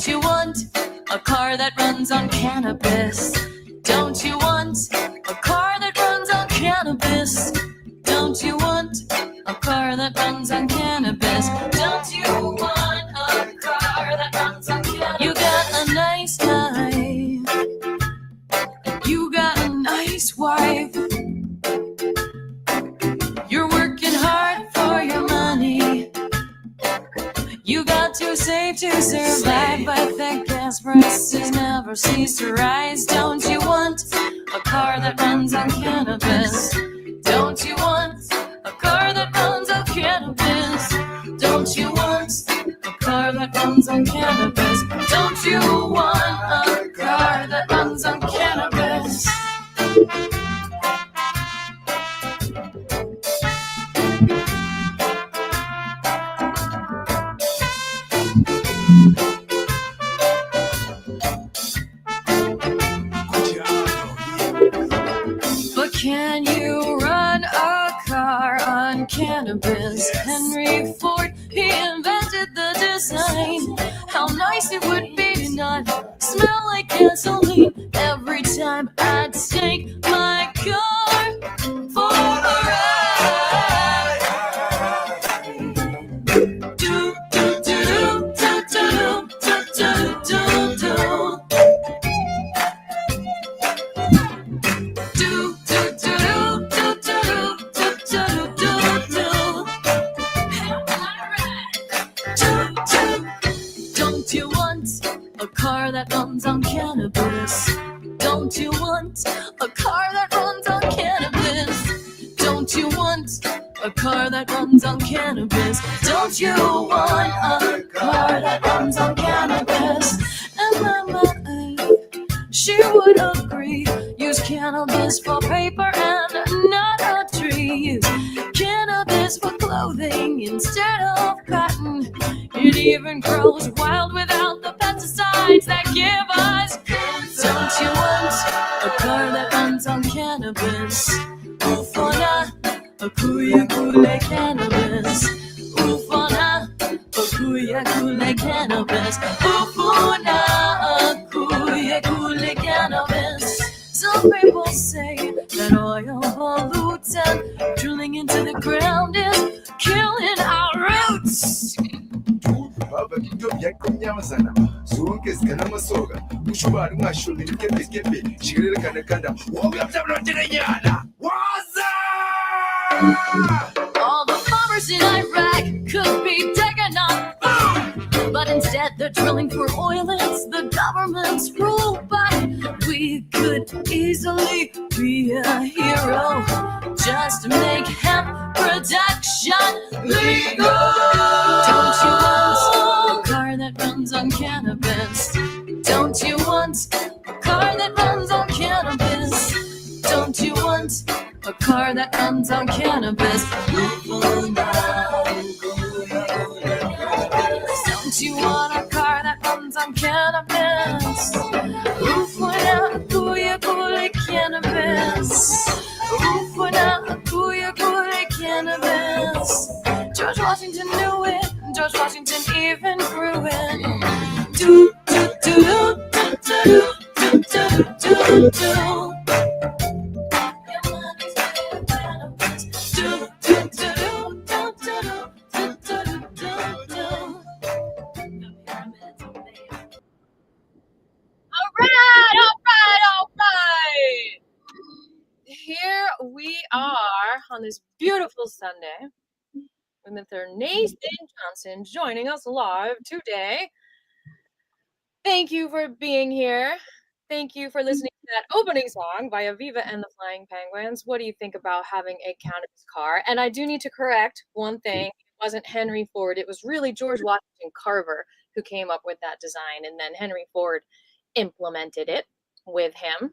Don't you want a car that runs on cannabis? Don't you want a car that runs on cannabis? Don't you want a car that runs on cannabis? Don't you want a car that runs on cannabis? You got a nice life. You got a nice wife. You're working hard for your money. You got to save to survive, but the gas prices never cease to rise. Don't you want a car that runs on cannabis? Don't you want a car that runs on cannabis? Don't you want a car that runs on cannabis? Don't you want a car that runs on cannabis? But can you run a car on cannabis? Henry Ford, he invented the design. How nice it would be to not smell like gasoline every time I take my car for a ride. Do, do, do, do, do, do, do, do, do. Don't you want a car that runs on cannabis? Don't you want a car that runs on cannabis? Don't you want a car that runs on cannabis? Don't you want a car that runs on cannabis? And my wife, she would agree. Use cannabis for paper and not a tree. Use cannabis for clothing instead of cotton. It even grows wild without the pesticides that give us cancer. Don't you want a car that runs on cannabis? Ufona, akuya kule cannabis. Ufona, akuya kule cannabis. Ufona, akuya kule cannabis. Some people say that oil pollutes and drilling into the ground is killing our roots. All the farmers in Iraq could be taken on boom, but instead they're drilling for oil. It's the government's rule, but we could easily be a hero just to make hemp production legal. Don't you want a car that runs on cannabis? Don't you want a car that runs on cannabis? Don't you want a car that runs on cannabis? Don't you want a car that runs on cannabis? Ufuna akuya kule cannabis. Ufuna akuya kule cannabis. George Washington knew it. George Washington even grew it. Do do do do do do do do do. All right. Here we are on this beautiful Sunday with Mr. Nathan Johnson joining us live today. Thank you for being here. Thank you for listening to that opening song by Aviva and the Flying Penguins. What do you think about having a cannabis car? And I do need to correct one thing. It wasn't Henry Ford. It was really George Washington Carver who came up with that design. And then Henry Ford implemented it with him.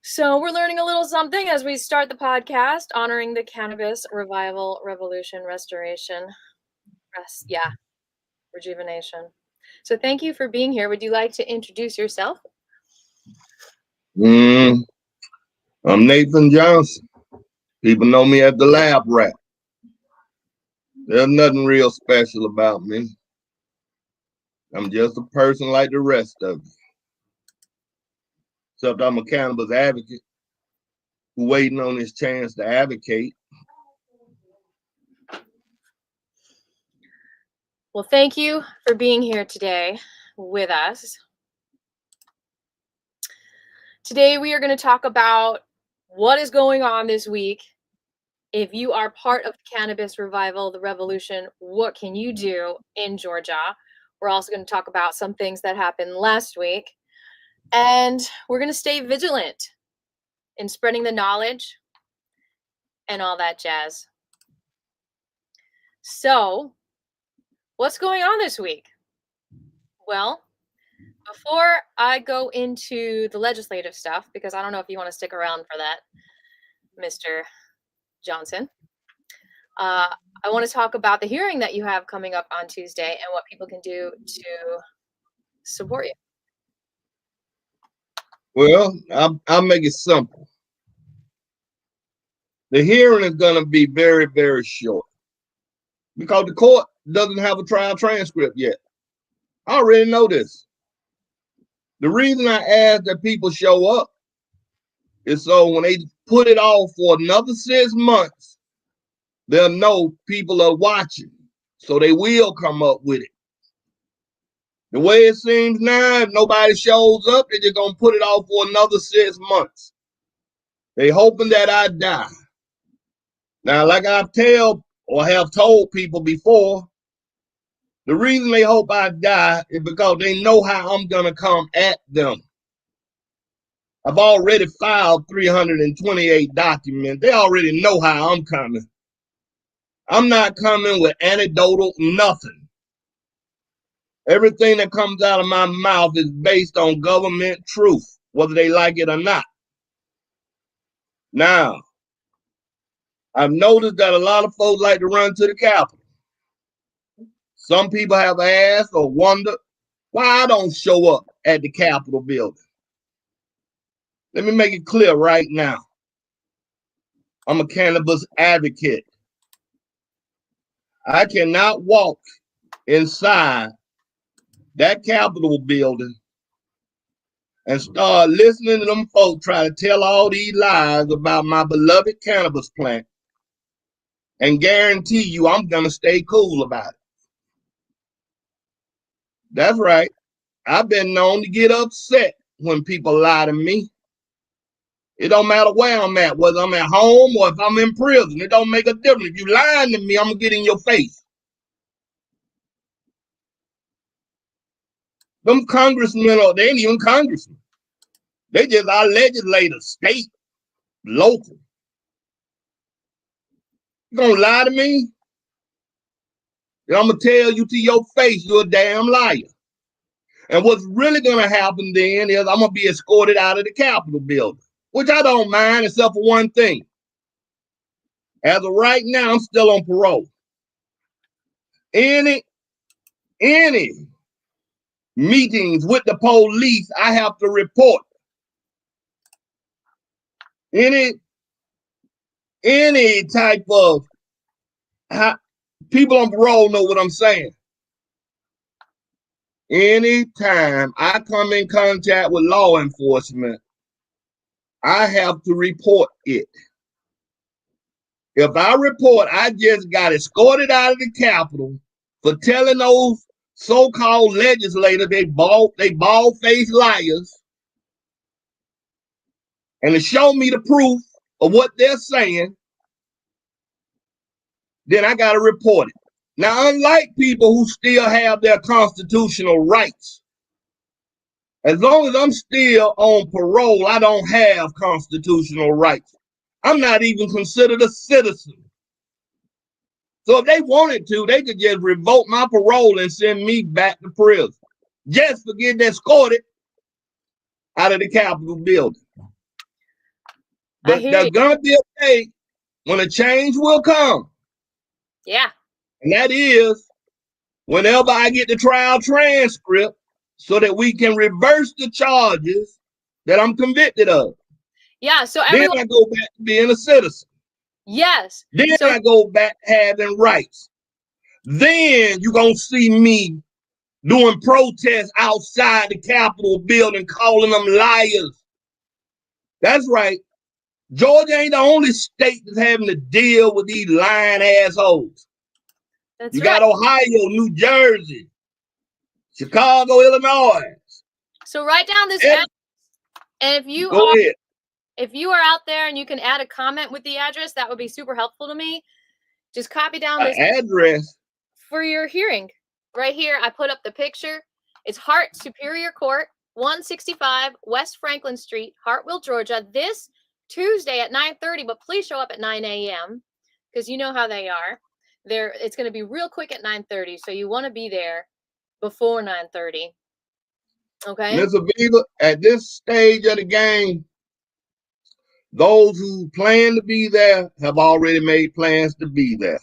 So we're learning a little something as we start the podcast, honoring the cannabis revival, revolution, restoration, rejuvenation. So thank you for being here. Would you like to introduce yourself? I'm Nathan Johnson. People know me as the lab rat. There's nothing real special about me. I'm just a person like the rest of you. Except I'm a cannabis advocate who waiting on his chance to advocate. Well, thank you for being here today with us. Today we are going to talk about what is going on this week. If you are part of the cannabis revival, the revolution, what can you do in Georgia? We're also going to talk about some things that happened last week. And we're going to stay vigilant in spreading the knowledge and all that jazz. So, what's going on this week? Well, before I go into the legislative stuff, because I don't know if you want to stick around for that, Mr. Johnson, I want to talk about the hearing that you have coming up on Tuesday and what people can do to support you. Well, I'll make it simple. The hearing is going to be very, very short because the court doesn't have a trial transcript yet. I already know this. The reason I ask that people show up is so when they put it off for another 6 months, they'll know people are watching, so they will come up with it. The way it seems now, if nobody shows up, they're just going to put it off for another 6 months. They hoping that I die. Now, like I've have told people before, the reason they hope I die is because they know how I'm going to come at them. I've already filed 328 documents. They already know how I'm coming. I'm not coming with anecdotal nothing. Everything that comes out of my mouth is based on government truth, whether they like it or not. Now, I've noticed that a lot of folks like to run to the Capitol. Some people have asked or wondered why I don't show up at the Capitol building. Let me make it clear right now. I'm a cannabis advocate. I cannot walk inside that Capitol building and start listening to them folks try to tell all these lies about my beloved cannabis plant and guarantee you I'm going to stay cool about it. That's right. I've been known to get upset when people lie to me. It don't matter where I'm at, whether I'm at home or if I'm in prison. It don't make a difference. If you lying to me, I'm going to get in your face. Them congressmen, they ain't even congressmen. They just our legislators, state, local. You gonna lie to me? And I'm gonna tell you to your face, you're a damn liar. And what's really gonna happen then is I'm gonna be escorted out of the Capitol building, which I don't mind except for one thing. As of right now, I'm still on parole. Any meetings with the police, I have to report. Any type of people on parole know what I'm saying. Anytime I come in contact with law enforcement, I have to report it. If I report, I just got escorted out of the Capitol for telling those so-called legislators they bald-faced liars, and to show me the proof of what they're saying, then I got to report it. Now, unlike people who still have their constitutional rights, as long as I'm still on parole, I don't have constitutional rights. I'm not even considered a citizen. So if they wanted to, they could just revoke my parole and send me back to prison just for getting escorted out of the Capitol building. But there's going to be a day when a change will come. Yeah. And that is whenever I get the trial transcript so that we can reverse the charges that I'm convicted of. Yeah. So then I go back to being a citizen. Yes. Then I go back having rights. Then you're going to see me doing protests outside the Capitol building, calling them liars. That's right. Georgia ain't the only state that's having to deal with these lying assholes. That's you right. got Ohio, New Jersey, Chicago, Illinois. So write down this address, and if you are out there and you can add a comment with the address, that would be super helpful to me. Just copy down this address for your hearing. Right here, I put up the picture. It's Hart Superior Court, 165 West Franklin Street, Hartwell, Georgia. This Tuesday at 9:30, but please show up at 9 a.m. because you know how they are. It's going to be real quick at 9:30, so you want to be there before 9:30. Okay. Ms. Aviva, at this stage of the game, those who plan to be there have already made plans to be there.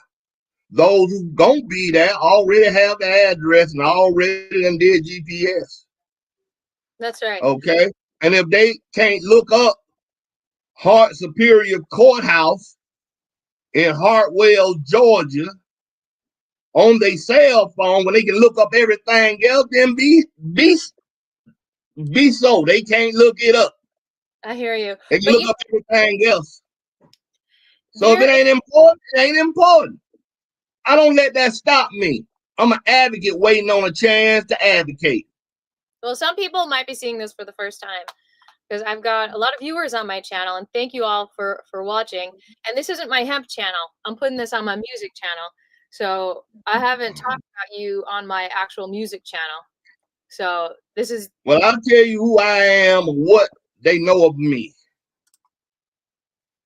Those who don't be there already have the address and already done did GPS. That's right. Okay. And if they can't look up Hart Superior Courthouse in Hartwell, Georgia, on their cell phone, when they can look up everything else, then be so. They can't look it up. I hear you. They can look up everything else. So if it ain't important, it ain't important. I don't let that stop me. I'm an advocate waiting on a chance to advocate. Well, some people might be seeing this for the first time because I've got a lot of viewers on my channel, and thank you all for watching. And this isn't my hemp channel. I'm putting this on my music channel. So I haven't talked about you on my actual music channel. So this is... Well, I'll tell you who I am, what they know of me.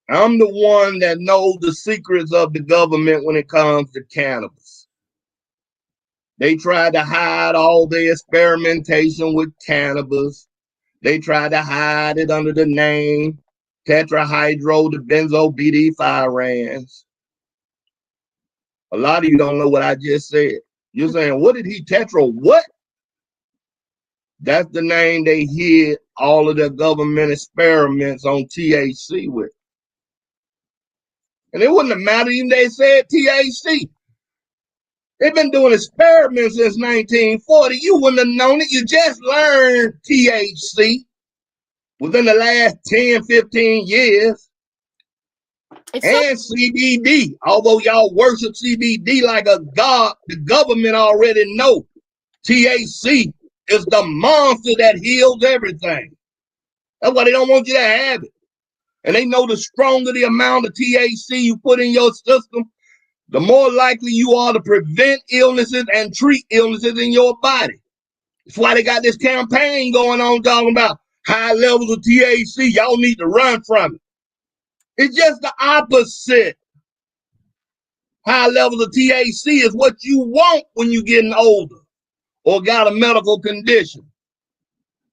I'm the one that knows the secrets of the government when it comes to cannabis. They tried to hide all the experimentation with cannabis. They tried to hide it under the name tetrahydrobenzobenzopyrans. A lot of you don't know what I just said. You're saying, what did he what? That's the name they hid all of their government experiments on THC with. And it wouldn't have mattered even they said THC. They've been doing experiments since 1940. You wouldn't have known it. You just learned THC within the last 10, 15 years. And CBD. Although y'all worship CBD like a god, the government already know THC is the monster that heals everything. That's why they don't want you to have it. And they know the stronger the amount of THC you put in your system, the more likely you are to prevent illnesses and treat illnesses in your body. That's why they got this campaign going on talking about high levels of THC. Y'all need to run from it. It's just the opposite. High levels of THC is what you want when you're getting older or got a medical condition.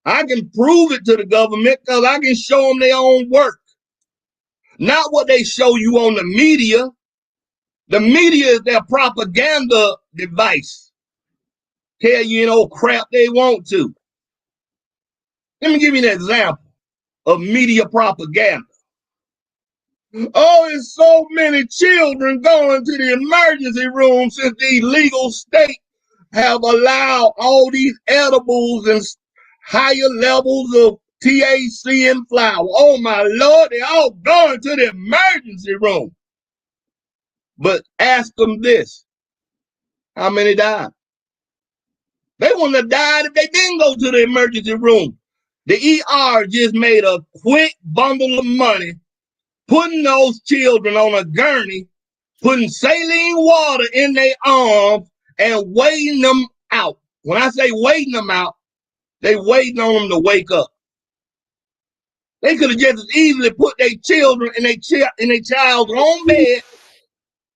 I can prove it to the government because I can show them their own work. Not what they show you on the media. The media is their propaganda device. Tell you, crap they want to. Let me give you an example of media propaganda. Oh, there's so many children going to the emergency room since the legal state have allowed all these edibles and higher levels of THC in flower. Oh my Lord, they're all going to the emergency room. But ask them this, how many died? They wouldn't have died if they didn't go to the emergency room. The ER just made a quick bundle of money, putting those children on a gurney, putting saline water in their arms and waiting them out. When I say waiting them out, they waiting on them to wake up. They could have just as easily put their children in their child's own bed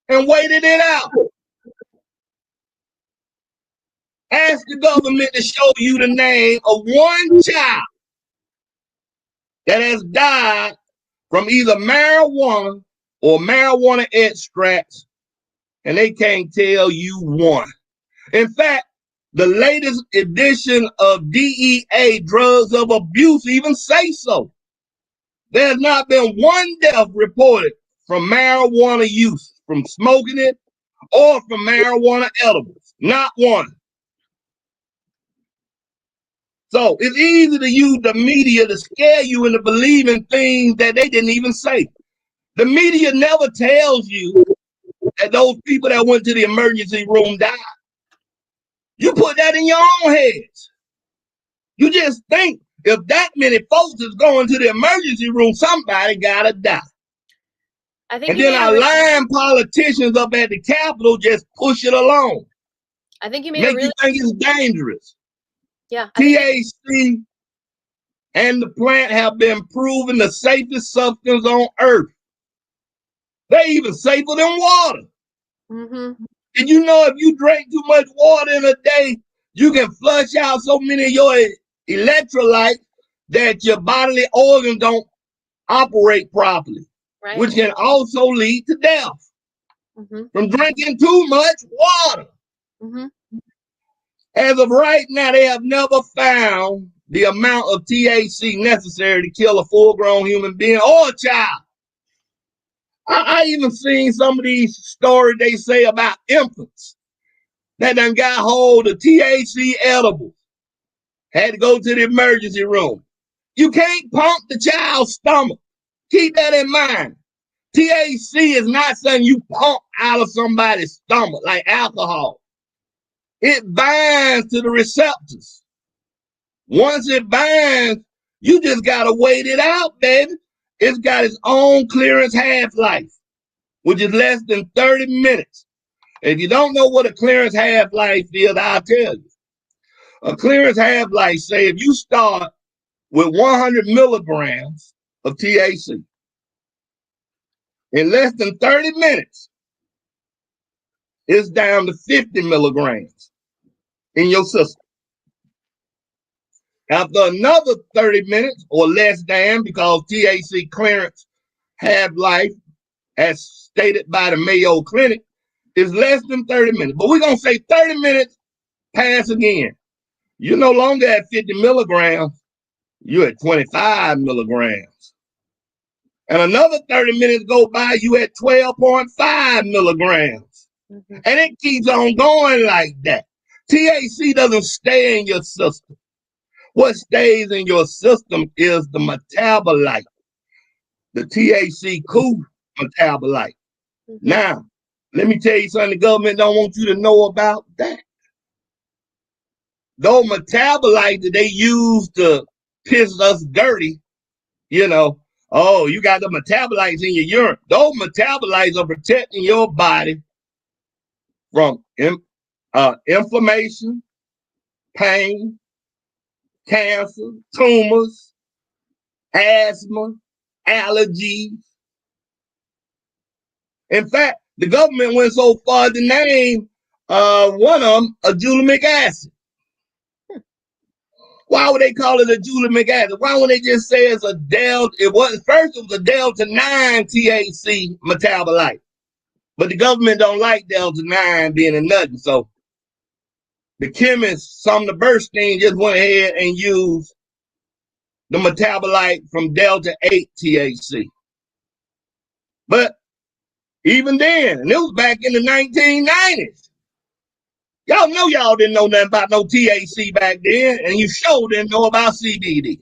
and waited it out. Ask the government to show you the name of one child that has died from either marijuana or marijuana extracts, and they can't tell you one. In fact, the latest edition of DEA, Drugs of Abuse, even say so. There's not been one death reported from marijuana use, from smoking it, or from marijuana edibles. Not one. So it's easy to use the media to scare you into believing things that they didn't even say. The media never tells you that those people that went to the emergency room died. You put that in your own heads. You just think if that many folks is going to the emergency room, somebody gotta die. And then our lying politicians up at the Capitol just push it along. I think you made Make you think it's dangerous. Yeah. THC and the plant have been proven the safest substance on earth. They're even safer than water. Mm-hmm. Did you know if you drink too much water in a day, you can flush out so many of your electrolytes that your bodily organs don't operate properly, right, which can also lead to death from drinking too much water. As of right now, they have never found the amount of THC necessary to kill a full-grown human being or a child. I even seen some of these stories they say about infants that done got hold of THC edibles, had to go to the emergency room. You can't pump the child's stomach. Keep that in mind. THC is not something you pump out of somebody's stomach like alcohol. It binds to the receptors. Once it binds, you just gotta wait it out, baby. It's got its own clearance half-life, which is less than 30 minutes. If you don't know what a clearance half-life is, I'll tell you. A clearance half-life, say if you start with 100 milligrams of THC, in less than 30 minutes, it's down to 50 milligrams in your system. After another 30 minutes or less than, because THC clearance half-life, as stated by the Mayo Clinic, is less than 30 minutes. But we're going to say 30 minutes pass again. You're no longer at 50 milligrams. You're at 25 milligrams. And another 30 minutes go by, you at 12.5 milligrams. And it keeps on going like that. THC doesn't stay in your system. What stays in your system is the metabolite, the THC-2 metabolite. Now, let me tell you something the government don't want you to know about that. Those metabolites that they use to piss us dirty, you know, oh, you got the metabolites in your urine. Those metabolites are protecting your body from inflammation, pain, cancer, tumors, asthma, allergies. In fact, the government went so far to name one of them ajulamic acid. Why would they call it ajulamic acid? Why would they just say it's a delta? It was a delta 9 THC metabolite, but the government don't like delta 9 being a nothing. So the chemist, Sumner Bernstein, just went ahead and used the metabolite from delta 8 THC. But even then, and it was back in the 1990s. Y'all know y'all didn't know nothing about no THC back then, and you sure didn't know about CBD.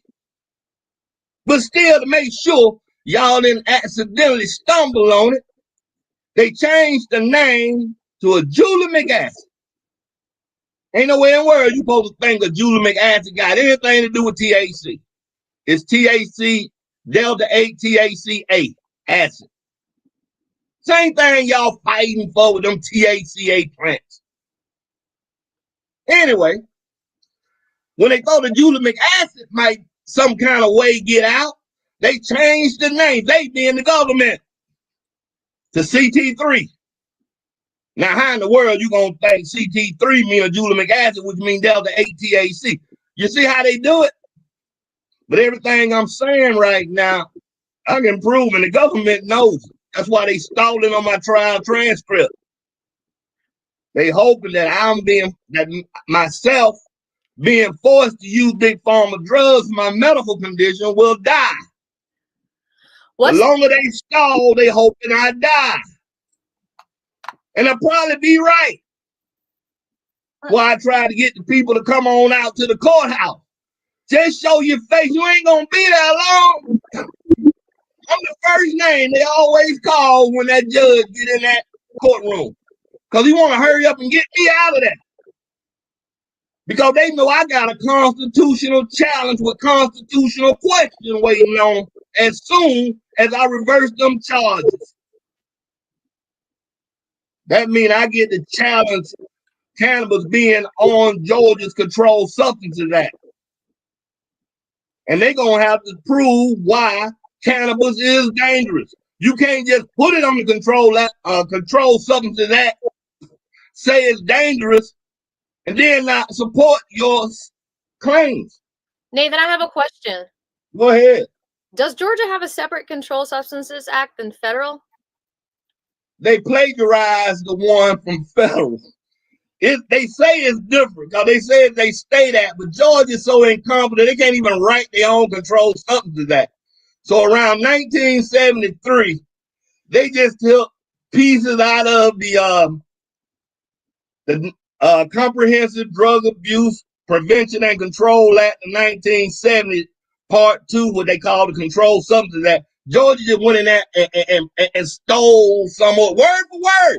But still, to make sure y'all didn't accidentally stumble on it, they changed the name to ajulamic acid. Ain't no way in the world you supposed to think ajulamic acid got anything to do with THC. It's THC, delta 8 THCA acid. Same thing y'all fighting for with them THCA plants. Anyway, when they thought ajulamic acid might some kind of way get out, they changed the name, they being the government, to CT3. Now, how in the world you gonna think CT3 mean ajulamic acid, which means delta 8 THC? You see how they do it? But everything I'm saying right now, I can prove, and the government knows it. That's why they stalling on my trial transcript. They hoping that myself being forced to use big pharma drugs for my medical condition will die. The longer they stall, they hoping I die. And I'll probably be right. Why I try to get the people to come on out to the courthouse. Just show your face. You ain't gonna be that long. I'm the first name they always call when that judge get in that courtroom. Because he want to hurry up and get me out of there. Because they know I got a constitutional challenge with constitutional question waiting on as soon as I reverse them charges. That means I get to challenge cannabis being on Georgia's Controlled Substances Act. And they're going to have to prove why cannabis is dangerous. You can't just put it on the Controlled Substances Act, say it's dangerous, and then not support your claims. Nathan, I have a question. Go ahead. Does Georgia have a separate Controlled Substances Act than federal? They plagiarized the one from federal. They say it's different because they say they stay that, but Georgia's so incompetent they can't even write their own Controlled Substances Act. So around 1973, they just took pieces out of the Comprehensive Drug Abuse Prevention and Control Act of 1970, Part 2, what they call the Controlled Substances Act. Georgia just went in there and stole some word for word.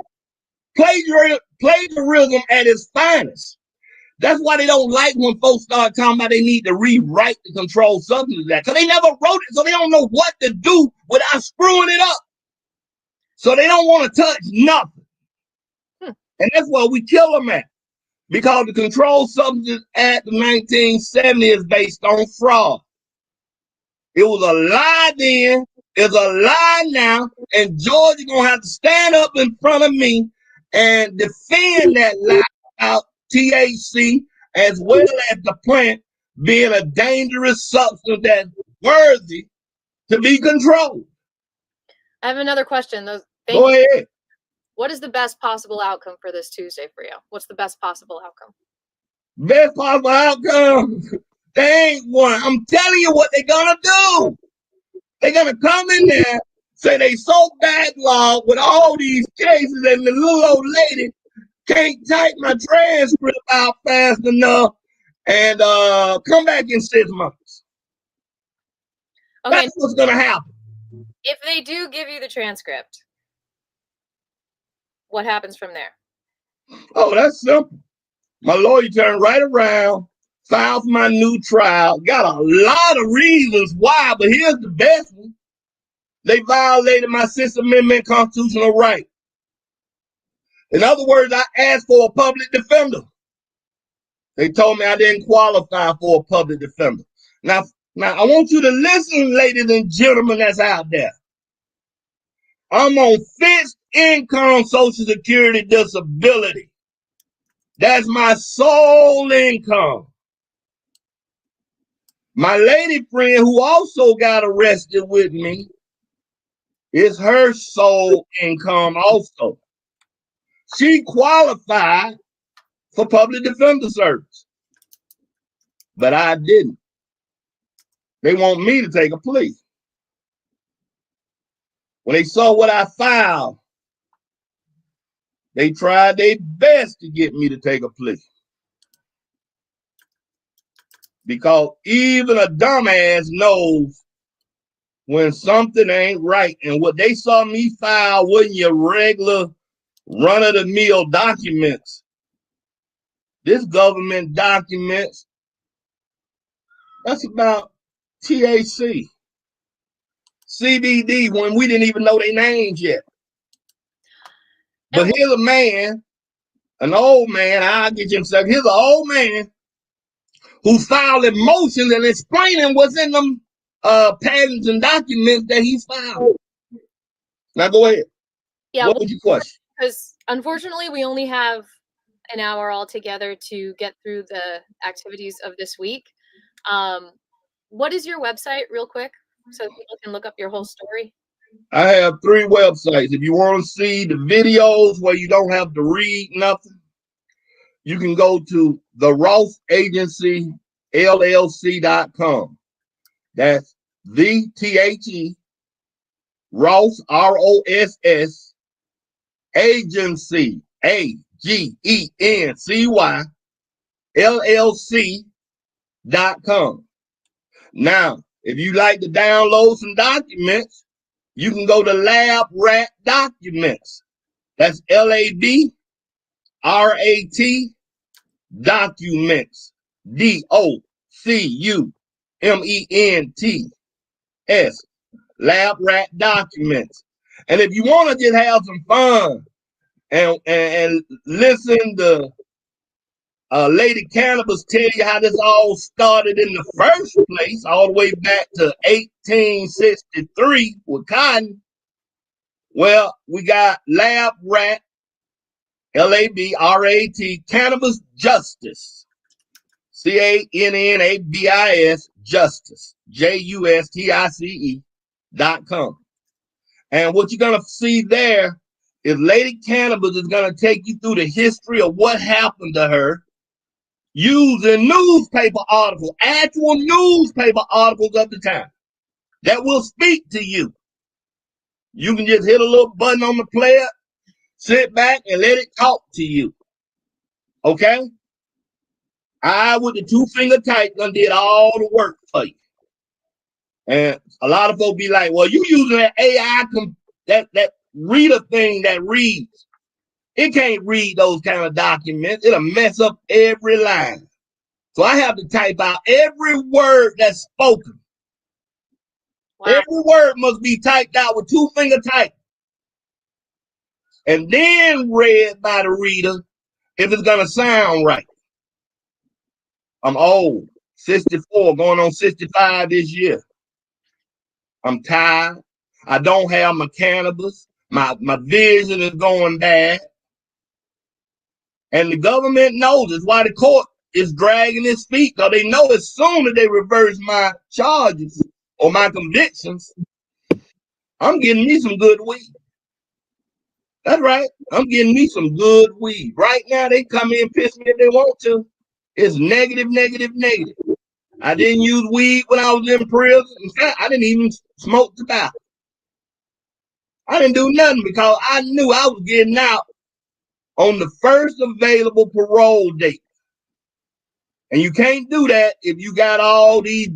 Plagiarism at its finest. That's why they don't like when folks start talking about they need to rewrite the Controlled Substances Act, because they never wrote it, so they don't know what to do without screwing it up. So they don't want to touch nothing. And that's why we kill them at. Because the Controlled Substances Act of 1970 is based on fraud. It was a lie then, it's a lie now, and Georgia gonna have to stand up in front of me and defend that lie about THC as well as the plant being a dangerous substance that's worthy to be controlled. I have another question. Go ahead. What is the best possible outcome for this Tuesday for you? What's the best possible outcome? Best possible outcome? They ain't one. I'm telling you what they're gonna do. They're gonna come in there, say they so backlogged with all these cases, and the little old lady can't type my transcript out fast enough, and come back in 6 months. Okay. That's what's gonna happen. If they do give you the transcript, what happens from there? Oh, that's simple. My lawyer turned right around, filed for my new trial. Got a lot of reasons why, but here's the best one. They violated my Sixth Amendment constitutional right. In other words, I asked for a public defender. They told me I didn't qualify for a public defender. Now I want you to listen, ladies and gentlemen that's out there. I'm on fixed income Social Security disability. That's my sole income. My lady friend who also got arrested with me is her sole income also. She qualified for public defender service, but I didn't. They want me to take a plea. When they saw what I filed, they tried their best to get me to take a plea. Because even a dumbass knows when something ain't right. And what they saw me file wasn't your regular run-of-the-mill documents. This government documents, that's about THC, CBD, when we didn't even know their names yet. But here's a man, an old man, I'll get you in a second. Here's an old man who filed motions and explaining what's in them patents and documents that he filed. Now go ahead. Yeah, what would you question? Because unfortunately, we only have an hour altogether to get through the activities of this week. What is your website, real quick, so people can look up your whole story? I have 3 websites. If you want to see the videos where you don't have to read nothing, you can go to the Ross Agency LLC.com. That's the THE Ross ROSS Agency AGENCY LLC.com. Now, if you like to download some documents, you can go to Lab Rat Documents. That's LABRAT Documents. DOCUMENTS. Lab Rat Documents. And if you want to just have some fun and listen to Lady Cannabis tell you how this all started in the first place, all the way back to 1863 with cotton. Well, we got Lab Rat, LABRAT, Cannabis Justice, CANNABIS Justice, JUSTICE.com. And what you're going to see there is Lady Cannabis is going to take you through the history of what happened to her using newspaper articles, actual newspaper articles of the time that will speak to you. You can just hit a little button on the player, sit back and let it talk to you. Okay? I, with the 2-finger type, done did all the work for you. And a lot of folks be like, well, you using that AI, that reader thing that reads. It can't read those kind of documents. It'll mess up every line. So I have to type out every word that's spoken. Wow. Every word must be typed out with 2-finger type. And then read by the reader if it's going to sound right. I'm old, 64, going on 65 this year. I'm tired. I don't have my cannabis. My vision is going bad. And the government knows it's why the court is dragging its feet, because they know as soon as they reverse my charges or my convictions, I'm getting me some good weed. That's right. I'm getting me some good weed. Right now, they come in and piss me if they want to. It's negative, negative, negative. I didn't use weed when I was in prison. In fact, I didn't even smoke tobacco. I didn't do nothing because I knew I was getting out on the first available parole date. And you can't do that if you got all these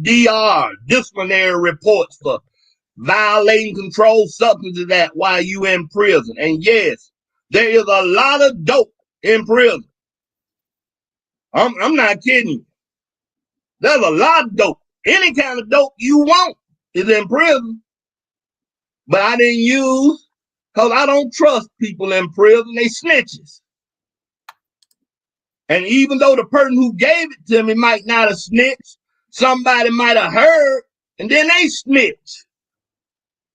disciplinary reports for violating controlled substances Act while you in prison. And yes, there is a lot of dope in prison. I'm not kidding you. There's a lot of dope. Any kind of dope you want is in prison. But I didn't use, because I don't trust people in prison. They snitches. And even though the person who gave it to me might not have snitched, somebody might have heard, and then they snitch.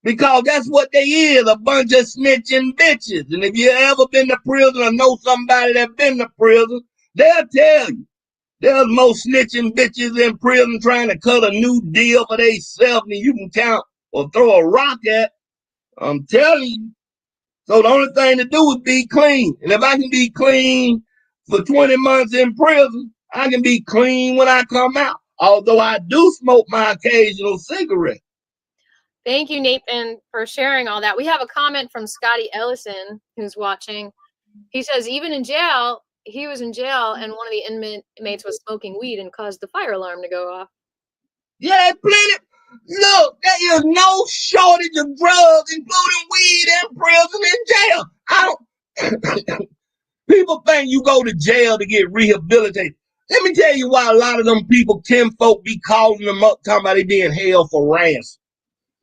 Because that's what they is, a bunch of snitching bitches. And if you ever been to prison or know somebody that's been to prison, they'll tell you. There's more snitching bitches in prison trying to cut a new deal for themselves than you can count or throw a rock at. I'm telling you. So the only thing to do is be clean. And if I can be clean for 20 months in prison, I can be clean when I come out. Although I do smoke my occasional cigarette. Thank you, Nathan, for sharing all that. We have a comment from Scotty Ellison, who's watching. He says, even in jail, he was in jail, and one of the inmates was smoking weed and caused the fire alarm to go off. Yeah, plenty. Look, there is no shortage of drugs, including weed in prison and jail. I don't. People think you go to jail to get rehabilitated. Let me tell you why a lot of them people, kinfolk, be calling them up, talking about they being held for ransom.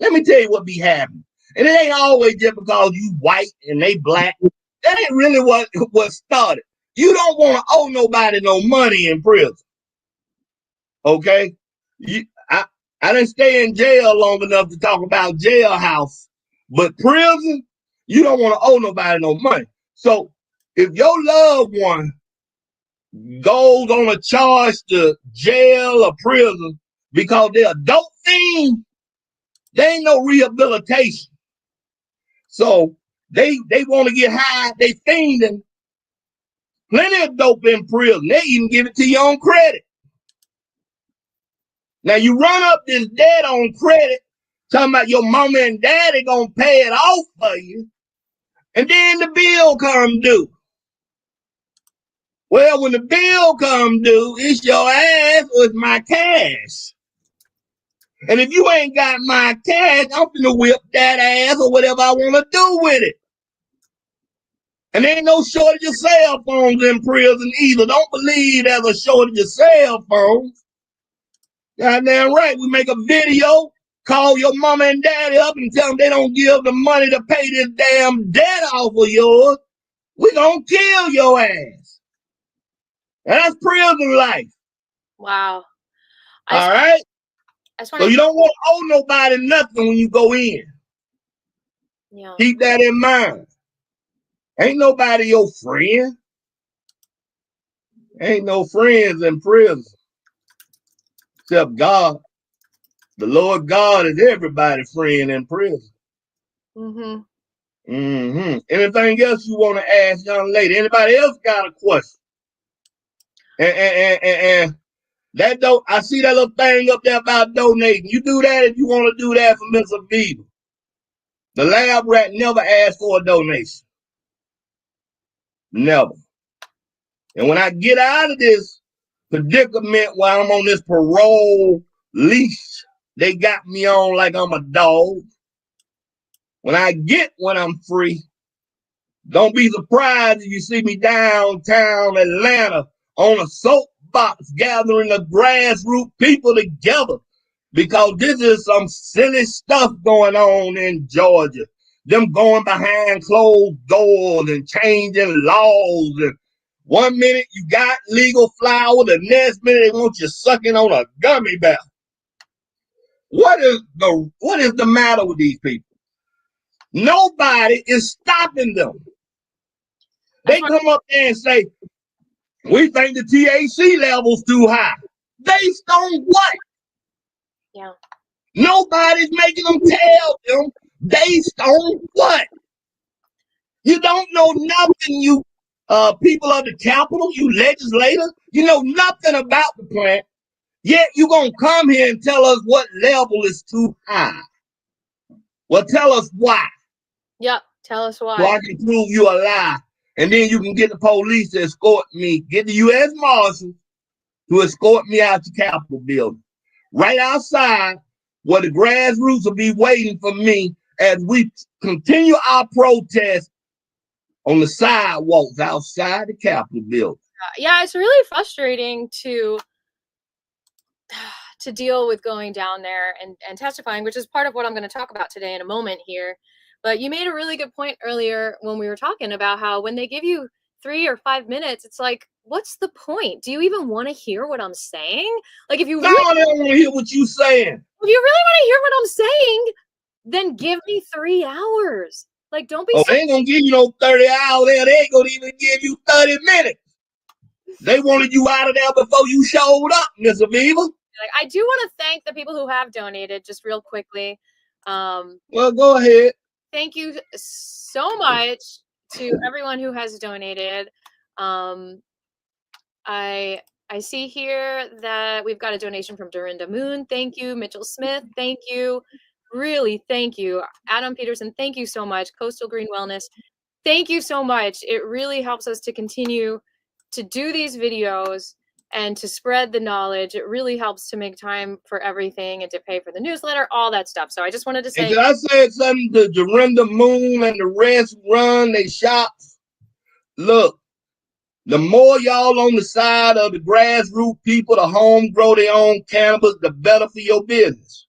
Let me tell you what be happening. And it ain't always just because you white and they black. That ain't really what started. You don't want to owe nobody no money in prison. Okay? I didn't stay in jail long enough to talk about jailhouse. But prison, you don't want to owe nobody no money. So if your loved one goes on a charge to jail or prison because they're a dope fiend, there ain't no rehabilitation. So they want to get high, they fiending. Plenty of dope in prison. They even give it to you on credit. Now you run up this debt on credit, talking about your mama and daddy gonna pay it off for you, and then the bill come due. Well, when the bill come due, it's your ass or it's my cash. And if you ain't got my cash, I'm finna whip that ass or whatever I want to do with it. And there ain't no shortage of cell phones in prison either. Don't believe there's a shortage of cell phones. Goddamn right. We make a video, call your mama and daddy up and tell them they don't give the money to pay this damn debt off of yours. We gonna kill your ass. And that's prison life. Wow. All right? So you don't want to owe nobody nothing when you go in. Yeah. Keep that in mind. Ain't nobody your friend. Ain't no friends in prison. Except God. The Lord God is everybody's friend in prison. Anything else you want to ask, young lady? Anybody else got a question? And that don't, I see that little thing up there about donating. You do that if you want to do that for Miss Aviva. The lab rat never asked for a donation. Never. And when I get out of this predicament while I'm on this parole leash, they got me on like I'm a dog. When I'm free, don't be surprised if you see me downtown Atlanta on a soapbox gathering the grassroots people together, because this is some silly stuff going on in Georgia. Them going behind closed doors and changing laws. And 1 minute you got legal flower, the next minute they want you sucking on a gummy bear. What is the matter with these people? Nobody is stopping them. They come up there and say, we think the THC level's too high. Based on what? Yeah. Nobody's making them tell them based on what? You don't know nothing, you people of the Capitol, you legislators. You know nothing about the plant. Yet you gonna come here and tell us what level is too high. Well, tell us why. Yep, tell us why. So I can prove you a lie. And then you can get the police to escort me, get the U.S. Marshals to escort me out the Capitol building. Right outside where the grassroots will be waiting for me as we continue our protest on the sidewalks outside the Capitol building. Yeah, it's really frustrating to deal with going down there and testifying, which is part of what I'm going to talk about today in a moment here. But you made a really good point earlier when we were talking about how when they give you 3 or 5 minutes, it's like, what's the point? Do you even want to hear what I'm saying? Like, if you really don't want to hear what you're saying. If you really want to hear what I'm saying, then give me 3 hours. Like, don't be. They ain't gonna give you no 30 hours there. They ain't gonna even give you 30 minutes. They wanted you out of there before you showed up, Miss Aviva. I do want to thank the people who have donated, just real quickly. Well, go ahead. Thank you so much to everyone who has donated. I see here that we've got a donation from Dorinda Moon. Thank you. Mitchell Smith. Thank you. Really, thank you. Adam Peterson, thank you so much. Coastal Green Wellness, thank you so much. It really helps us to continue to do these videos and to spread the knowledge. It really helps to make time for everything and to pay for the newsletter, all that stuff. So I just wanted to say. And I said something to Dorinda Moon and the rest run they shops. Look, the more y'all on the side of the grassroots people, the home grow their own cannabis, the better for your business.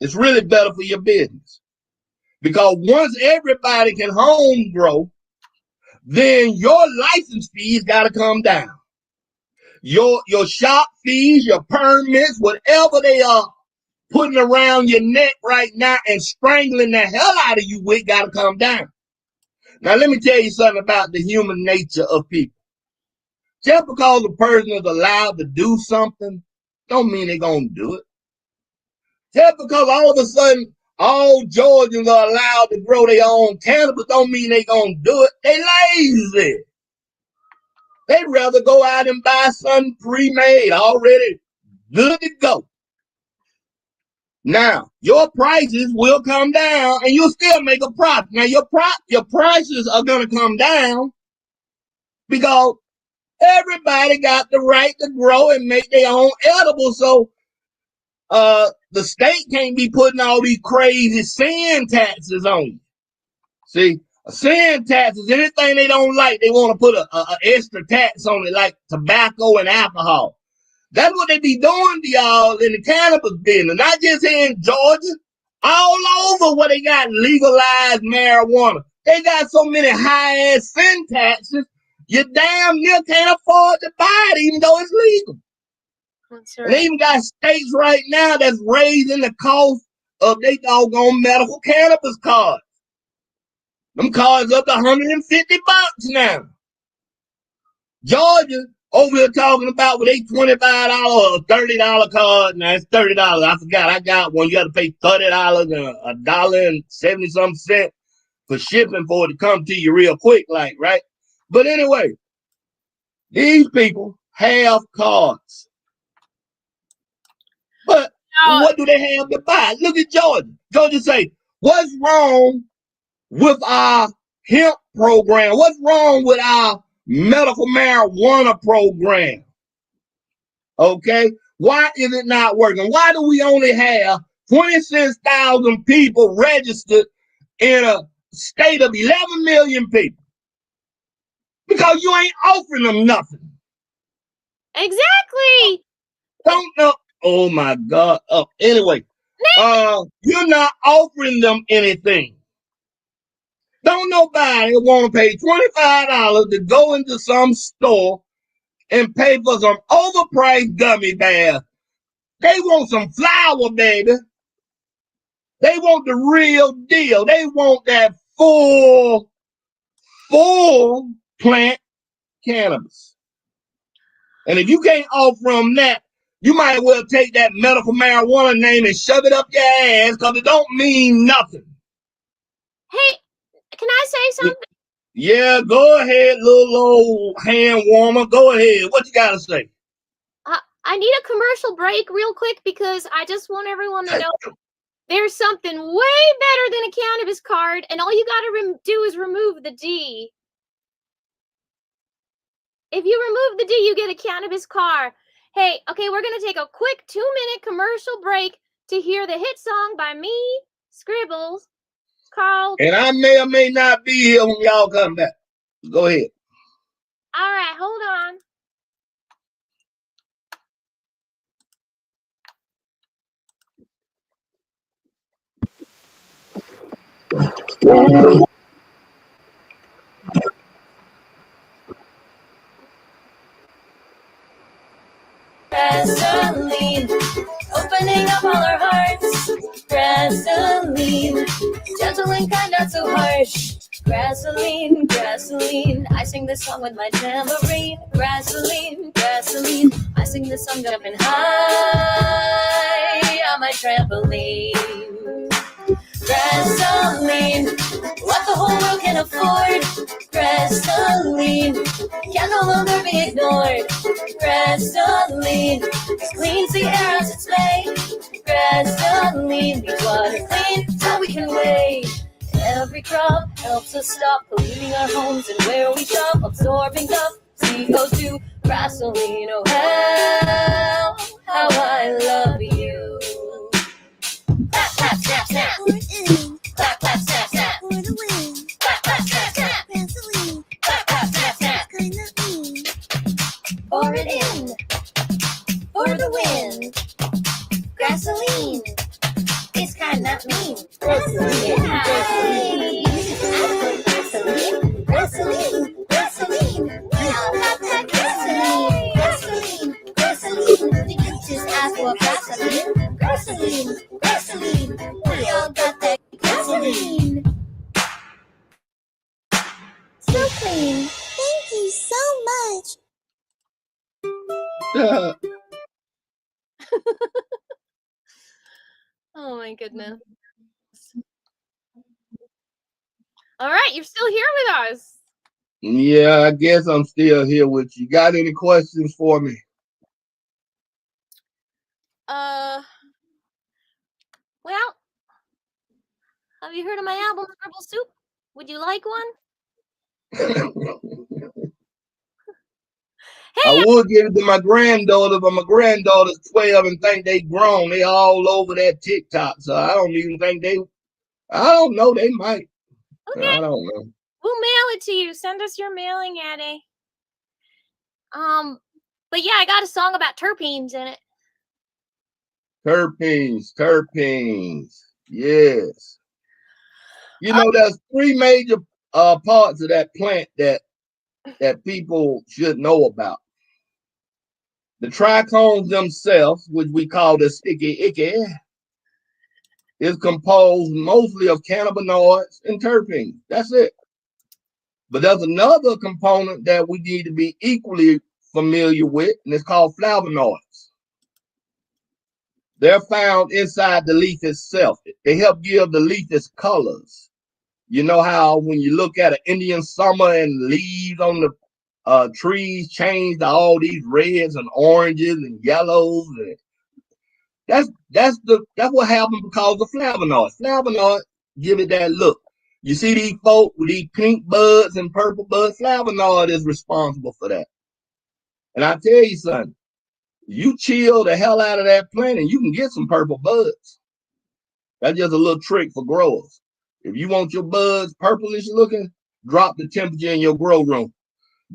It's really better for your business. Because once everybody can home grow, then your license fees got to come down. Your shop fees, your permits, whatever they are putting around your neck right now and strangling the hell out of you with, got to come down. Now, let me tell you something about the human nature of people. Just because a person is allowed to do something, don't mean they're going to do it. Just because all of a sudden all Georgians are allowed to grow their own cannabis, don't mean they're going to do it. They lazy. They'd rather go out and buy something pre-made, already good to go. Now, your prices will come down and you'll still make a profit. Now, your prices are going to come down because everybody got the right to grow and make their own edible. So the the state can't be putting all these crazy sin taxes on you. See, sin taxes, anything they don't like, they want to put a extra tax on it, like tobacco and alcohol. That's what they be doing to y'all in the cannabis business, not just here in Georgia, all over where they got legalized marijuana. They got so many high-ass sin taxes, you damn near can't afford to buy it, even though it's legal. That's And they right. even got states right now that's raising the cost of their doggone medical cannabis cards. Them cards up to $150 now. Georgia over here talking about with a $25 or $30 card. Now it's $30. I forgot. I got one. You got to pay $30 and $1.70 for shipping for it to come to you real quick, like, right? But anyway, these people have cards. But what do they have to buy? Look at Georgia. Georgia say, what's wrong with our hemp program? What's wrong with our medical marijuana program? Okay, why is it not working? Why do we only have 26,000 people registered in a state of 11 million people? Because you ain't offering them nothing. Exactly. Don't know. Oh my God. Anyway, you're not offering them anything. Don't nobody want to pay $25 to go into some store and pay for some overpriced gummy bears. They want some flour, baby. They want the real deal. They want that full plant cannabis. And if you can't offer them that, you might well take that medical marijuana name and shove it up your ass because it don't mean nothing. Hey, can I say something? Yeah, go ahead, little old hand warmer. Go ahead. What you got to say? I need a commercial break real quick because I just want everyone to know there's something way better than a cannabis card, and all you gotta do is remove the D. If you remove the D, you get a cannabis card. Hey, okay, we're gonna take a quick 2-minute commercial break to hear the hit song by me, Scribbles, called... And I may or may not be here when y'all come back. Go ahead. All right, hold on. Gasoline, opening up all our hearts. Gasoline, gentle and kind, not so harsh. Gasoline, gasoline, I sing this song with my tambourine. Gasoline, gasoline, I sing this song jumping high on my trampoline. Gasoline, what the whole world can afford. Gasoline, can no longer be ignored. Gasoline, cleans the air as it's made. Gasoline, makes water clean so we can wait. Every crop helps us stop polluting our homes and where we shop, absorbing up CO2. Gasoline, oh how I love you. Clap, clap, snap, snap. Clap, clap, snap, snap. For the win. Clap, clap, snap, snap. Gasoline. Clap, clap, snap, snap. Kind of mean. Pour it in. For the win. Gasoline. It's kind of mean. Gasoline. Gasoline. Gasoline. Gasoline. We all got that gasoline. Gasoline. Gasoline. You can just ask for gasoline. Gasoline. Gasoline. We all got that gasoline. So clean. Thank you so much. Oh my goodness. All right, you're still here with us. Yeah, I guess I'm still here with you. Got any questions for me? Well, have you heard of my album, Scribble Soup? Would you like one? I Hey, would give it to my granddaughter, but my granddaughter's 12 and think they grown. They all over that TikTok, so I don't even think they. I don't know. They might. okay, I don't know. we'll mail it to you. Send us your mailing, Eddie. But yeah, I got a song about terpenes in it. Terpenes. Yes. You know, there's three major parts of that plant that people should know about. The trichomes themselves, which we call the sticky icky, is composed mostly of cannabinoids and terpenes. That's it. But there's another component that we need to be equally familiar with, and it's called flavonoids. They're found inside the leaf itself. They help give the leaf its colors. You know how when you look at an Indian summer and leaves on the trees change to all these reds and oranges and yellows, and that's what happens because of flavonoids. Flavonoids give it that look. You see these folk with these pink buds and purple buds, flavonoid is responsible for that. And I tell you something, you chill the hell out of that plant and you can get some purple buds. That's just a little trick for growers. If you want your buds purplish looking, drop the temperature in your grow room.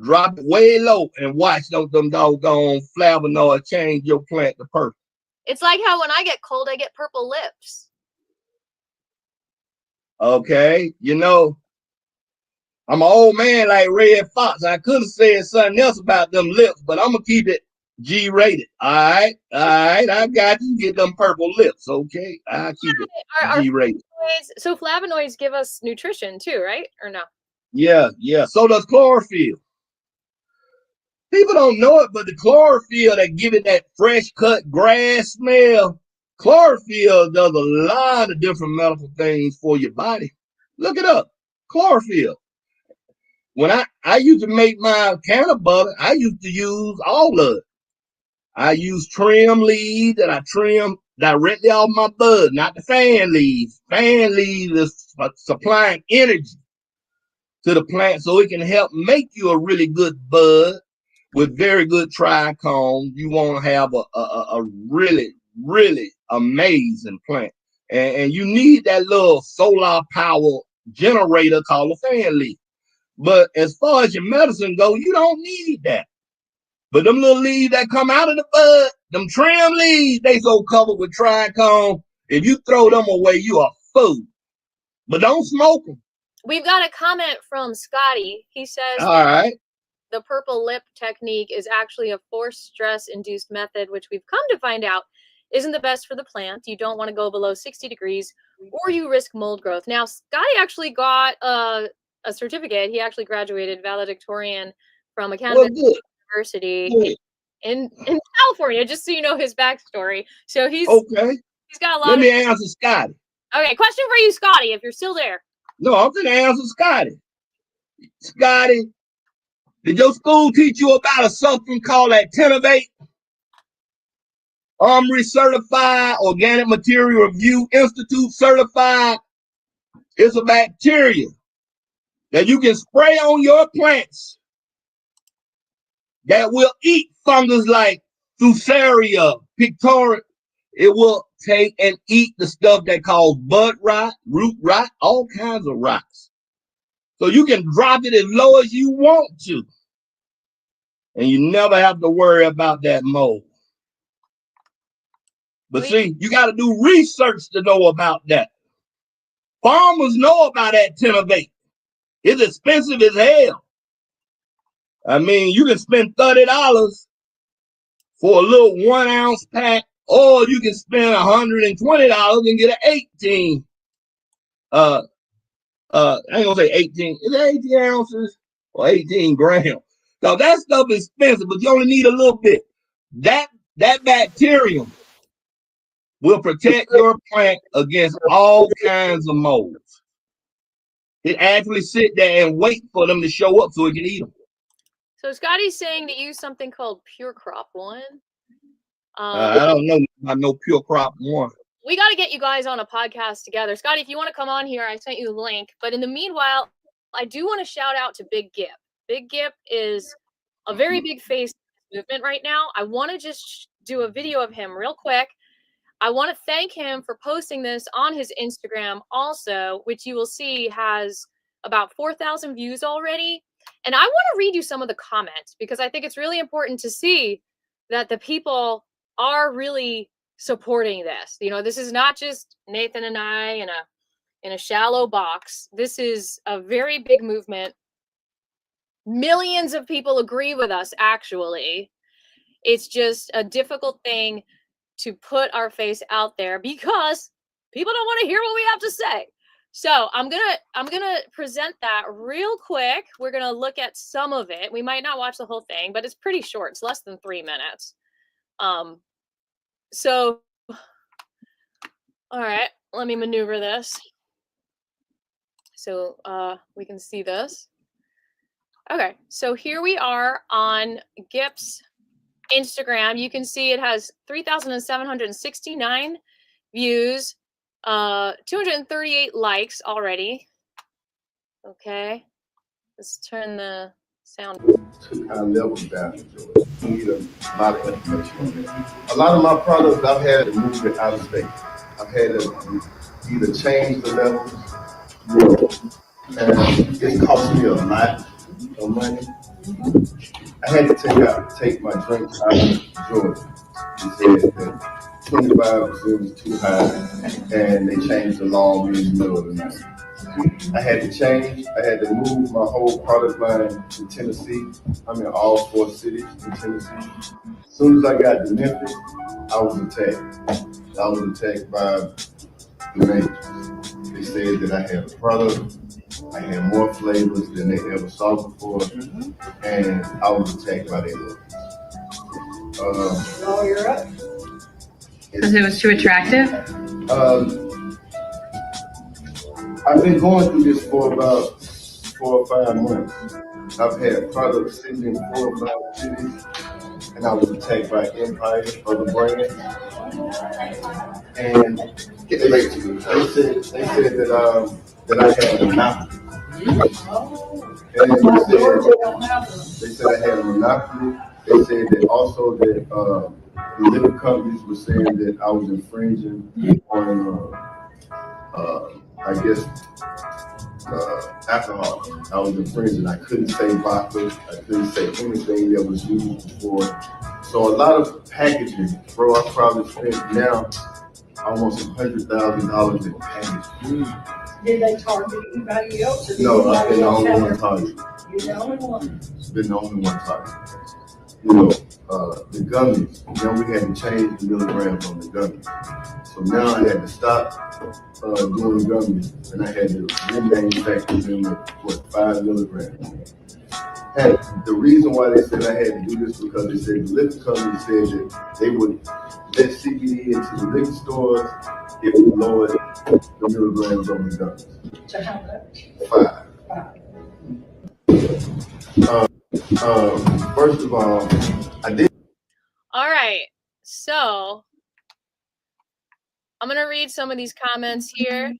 Drop it way low and watch them doggone flavonoids change your plant to purple. It's like how when I get cold, I get purple lips. Okay, you know, I'm an old man like Red Fox. I could have said something else about them lips, but I'm gonna keep it G-rated. All right, I got you. Get them purple lips, okay? I keep it G-rated. So flavonoids give us nutrition too, right? Or no? Yeah. So does chlorophyll. People don't know it, but the chlorophyll that give it that fresh cut grass smell, chlorophyll does a lot of different medical things for your body. Look it up. Chlorophyll. When I used to make my canna butter, I used to use all of it. I use trim leaves that I trim directly off my bud, not the fan leaves. Fan leaves is supplying energy to the plant so it can help make you a really good bud with very good trichomes. You want to have a really, really amazing plant. And you need that little solar power generator called a fan leaf. But as far as your medicine go, you don't need that. But them little leaves that come out of the bud, them trim leaves, they so covered with trichome. If you throw them away, you are fool. But don't smoke them. We've got a comment from Scotty. He says All right. the purple lip technique is actually a forced stress induced method, which we've come to find out isn't the best for the plant. You don't want to go below 60 degrees or you risk mold growth. Now, Scotty actually got a certificate. He actually graduated valedictorian from a cannabis university in California, just so you know his backstory. So he's got a lot. Let me answer Scotty. Okay, question for you, Scotty, if you're still there. No, I'm going to answer Scotty. Scotty, did your school teach you about something called Actinovate? Armory certified, Organic Material Review Institute certified. It's a bacteria that you can spray on your plants that will eat fungus like Fusarium, pictorium. It will take and eat the stuff that causes bud rot, root rot, all kinds of rots. So you can drop it as low as you want to. And you never have to worry about that mold. But see, you got to do research to know about that. Farmers know about Actinovate. It's expensive as hell. I mean, you can spend $30 for a little 1 ounce pack, or you can spend $120 and get an 18. I ain't gonna say 18. Is it 18 ounces or 18 grams? So that stuff is expensive, but you only need a little bit. That bacterium will protect your plant against all kinds of molds. It actually sit there and wait for them to show up so it can eat them. So Scotty's saying to use something called Pure Crop One. I don't know about no Pure Crop One. We got to get you guys on a podcast together. Scotty, if you want to come on here, I sent you the link. But in the meanwhile, I do want to shout out to Big Gip. Big Gip is a very big face movement right now. I want to just do a video of him real quick. I want to thank him for posting this on his Instagram also, which you will see has about 4,000 views already. And I want to read you some of the comments because I think it's really important to see that the people are really supporting this. You know, this is not just Nathan and I in a shallow box. This is a very big movement. Millions of people agree with us, actually. It's just a difficult thing to put our face out there because people don't want to hear what we have to say. So I'm gonna present that real quick. We're gonna look at some of it. We might not watch the whole thing, but it's pretty short. It's less than 3 minutes. So all right, let me maneuver this so we can see this. Okay, so here we are on Gip's Instagram. You can see it has 3,769 views, 238 likes already. Okay, let's turn the sound. Took our levels down. We need a lot of information on that. A lot of my products I've had to move it out of state. I've had to either change the levels, and it's cost me a lot of money. I had to take my drinks out of Georgia. He said that 25% was too high, and they changed the law in the middle of the night. I had to change. I had to move my whole product line to Tennessee. I'm in all 4 cities in Tennessee. As soon as I got to Memphis, I was attacked. I was attacked by the managers. They said that I had a product. I had more flavors than they ever saw before, and I was attacked by their lawyers. You're up. Because it was too attractive? I've been going through this for about 4 or 5 months. I've had products sitting in 4 or 5 cities, and I was attacked by Empire of the brand. And they said that I had a monopoly. And they said I had a monopoly. They said that also that the liquor companies were saying that I was infringing on, I guess, alcohol. I was infringing. I couldn't say vodka. I couldn't say anything that was used before. So a lot of packaging, bro. I probably spent now almost $100,000 in packaging. Did they target anybody else? No, I've been the only one target. You're the only one. It's been the only one target. You know, the gummies. Now we had to change the milligrams on the gummies. So now I had to stop doing gummies, and I had to remanufacture them at 5 milligrams. And the reason why they said I had to do this because they said the liquor company said that they would let CBD into the liquor stores if we lowered the milligrams on the gummies. To how much? 5. First of all, I did. All right, so I'm gonna read some of these comments here.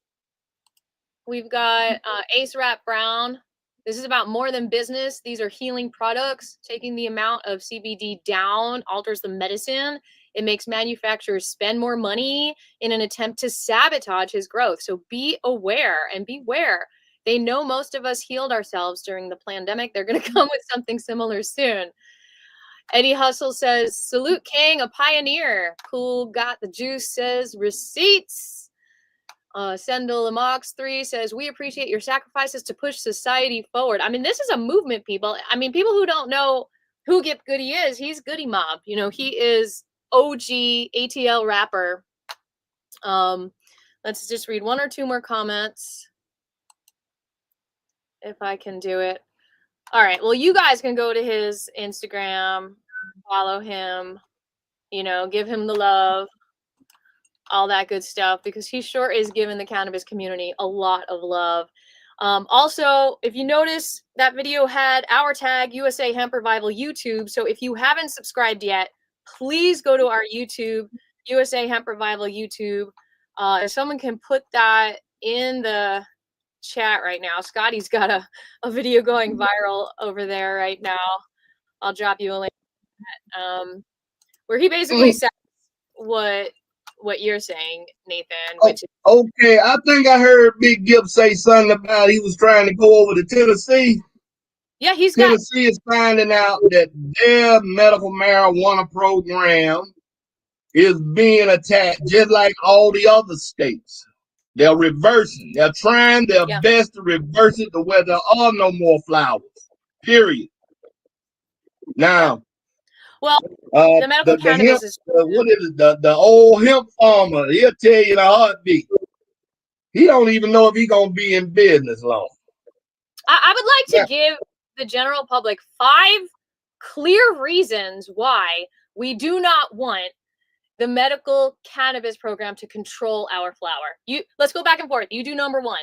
We've got Ace Rap Brown. This is about more than business. These are healing products. Taking the amount of CBD down alters the medicine. It makes manufacturers spend more money in an attempt to sabotage his growth. So be aware and beware. They know most of us healed ourselves during the pandemic. They're going to come with something similar soon. Eddie Hustle says, salute King, a pioneer. Cool got the juice says, receipts. Sendel Amox 3 says, we appreciate your sacrifices to push society forward. I mean, this is a movement, people. I mean, people who don't know who Gip Goody is, he's Goody Mob. You know, he is OG ATL rapper. Let's just read 1 or 2 more comments. If I can do it. All right. Well, you guys can go to his Instagram, follow him, you know, give him the love, all that good stuff, because he sure is giving the cannabis community a lot of love. Also, if you notice, that video had our tag, USA Hemp Revival YouTube. So if you haven't subscribed yet, please go to our YouTube, USA Hemp Revival YouTube. If someone can put that in the chat right now. Scotty's got a video going viral over there right now. I'll drop you a link. where he basically says what you're saying, Nathan, which is Okay, I think I heard Big Gibb say something about he was trying to go over to Tennessee. yeah, he's got Tennessee is finding out that their medical marijuana program is being attacked just like all the other states. They're reversing. They're trying their best to reverse it to where there are no more flowers. Period. Now, well, the medical the cannabis hemp, is what is it? The old hemp farmer, he'll tell you in a heartbeat. He don't even know if he's gonna be in business long. I would like to give the general public 5 clear reasons why we do not want the medical cannabis program to control our flower. Let's go back and forth. You do number 1.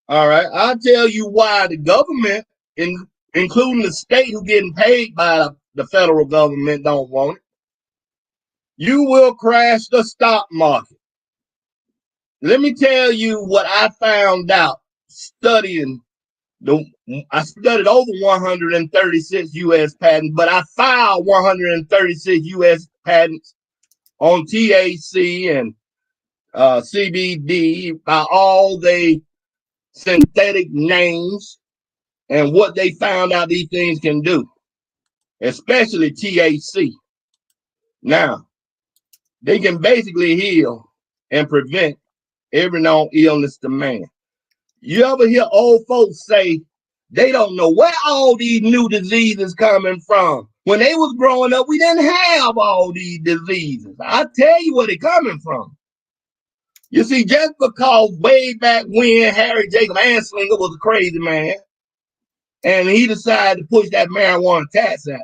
All right, I'll tell you why the government, including the state who getting paid by the federal government, don't want it. You will crash the stock market. Let me tell you what I found out studying. I studied over 136 U.S. patents, but I filed 136 U.S. patents on THC and CBD by all the synthetic names and what they found out these things can do, especially THC. Now, they can basically heal and prevent every known illness to man. You ever hear old folks say they don't know where all these new diseases coming from? When they was growing up, we didn't have all these diseases. I tell you where they're coming from. You see, just because way back when Harry Jacob Anslinger was a crazy man, and he decided to push that marijuana tax out,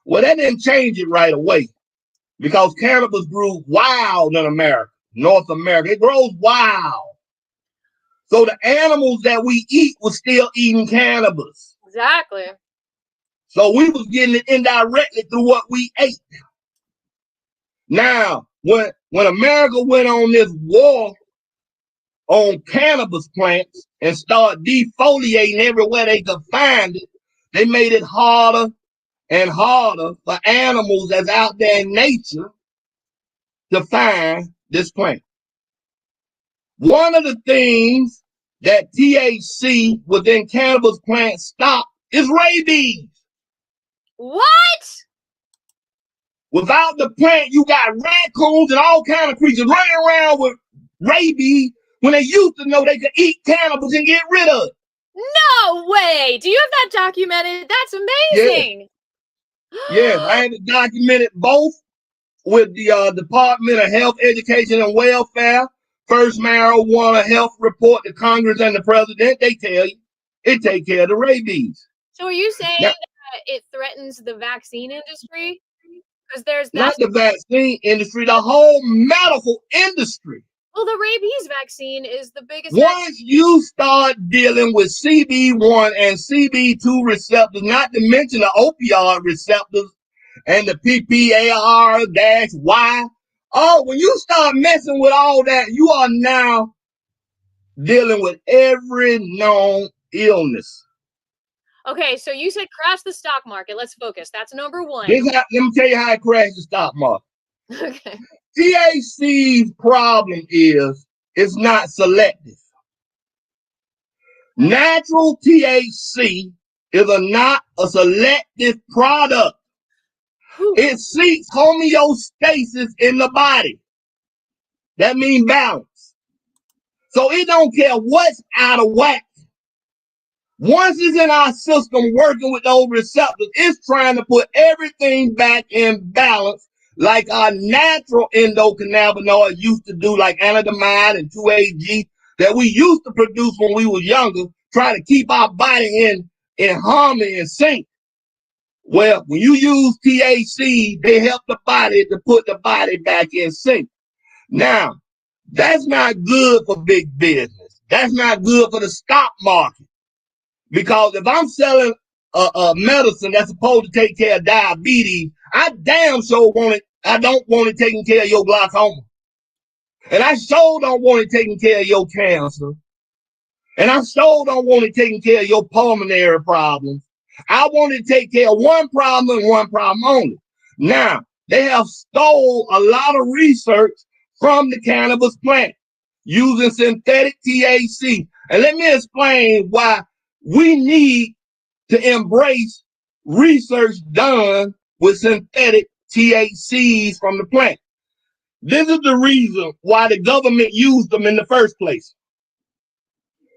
well, that didn't change it right away, because cannabis grew wild in America, North America. It grows wild. So the animals that we eat was still eating cannabis. Exactly. So we was getting it indirectly through what we ate. Now, when America went on this war on cannabis plants and started defoliating everywhere they could find it, they made it harder and harder for animals that's out there in nature to find this plant. One of the things that THC within cannabis plants stop is rabies. What? Without the plant, you got raccoons and all kind of creatures running around with rabies when they used to know they could eat cannabis and get rid of it. No way. Do you have that documented? That's amazing. Yes, I had it documented both with the Department of Health, Education, and Welfare. First marijuana health report to Congress and the president, they tell you it take care of the rabies. So are you saying Now, that it threatens the vaccine industry? Because there's not the vaccine industry, the whole medical industry. Well, the rabies vaccine is the biggest. Once you start dealing with CB1 and CB2 receptors, not to mention the opioid receptors and the PPAR-Y, when you start messing with all that, you are now dealing with every known illness. Okay, so you said crash the stock market. Let's focus. That's number 1. Let me tell you how it crashed the stock market. Okay. THC's problem is it's not selective. Natural THC is not a selective product. It seeks homeostasis in the body. That means balance. So it don't care what's out of whack. Once it's in our system working with those receptors, it's trying to put everything back in balance like our natural endocannabinoid used to do, like anandamide and 2-AG that we used to produce when we were younger, trying to keep our body in harmony and sync. Well, when you use THC, they help the body to put the body back in sync. Now, that's not good for big business. That's not good for the stock market. Because if I'm selling a medicine that's supposed to take care of diabetes, I damn sure I don't want it taking care of your glaucoma. And I sure don't want it taking care of your cancer. And I sure don't want it taking care of your pulmonary problems. I wanted to take care of one problem and one problem only. Now, they have stole a lot of research from the cannabis plant using synthetic THC. And let me explain why we need to embrace research done with synthetic THCs from the plant. This is the reason why the government used them in the first place.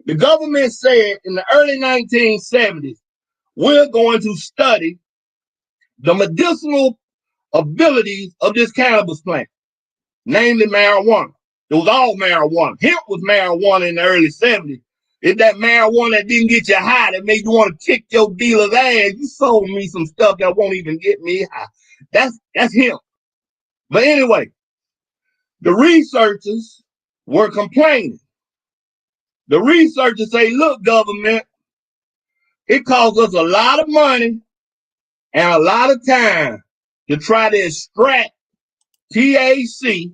The government said in the early 1970s, we're going to study the medicinal abilities of this cannabis plant, namely marijuana. It was all marijuana. Hemp was marijuana in the early 70s. It's that marijuana that didn't get you high that made you want to kick your dealer's ass. You sold me some stuff that won't even get me high. That's hemp. But anyway, the researchers were complaining. The researchers say, look, government, it costs us a lot of money and a lot of time to try to extract THC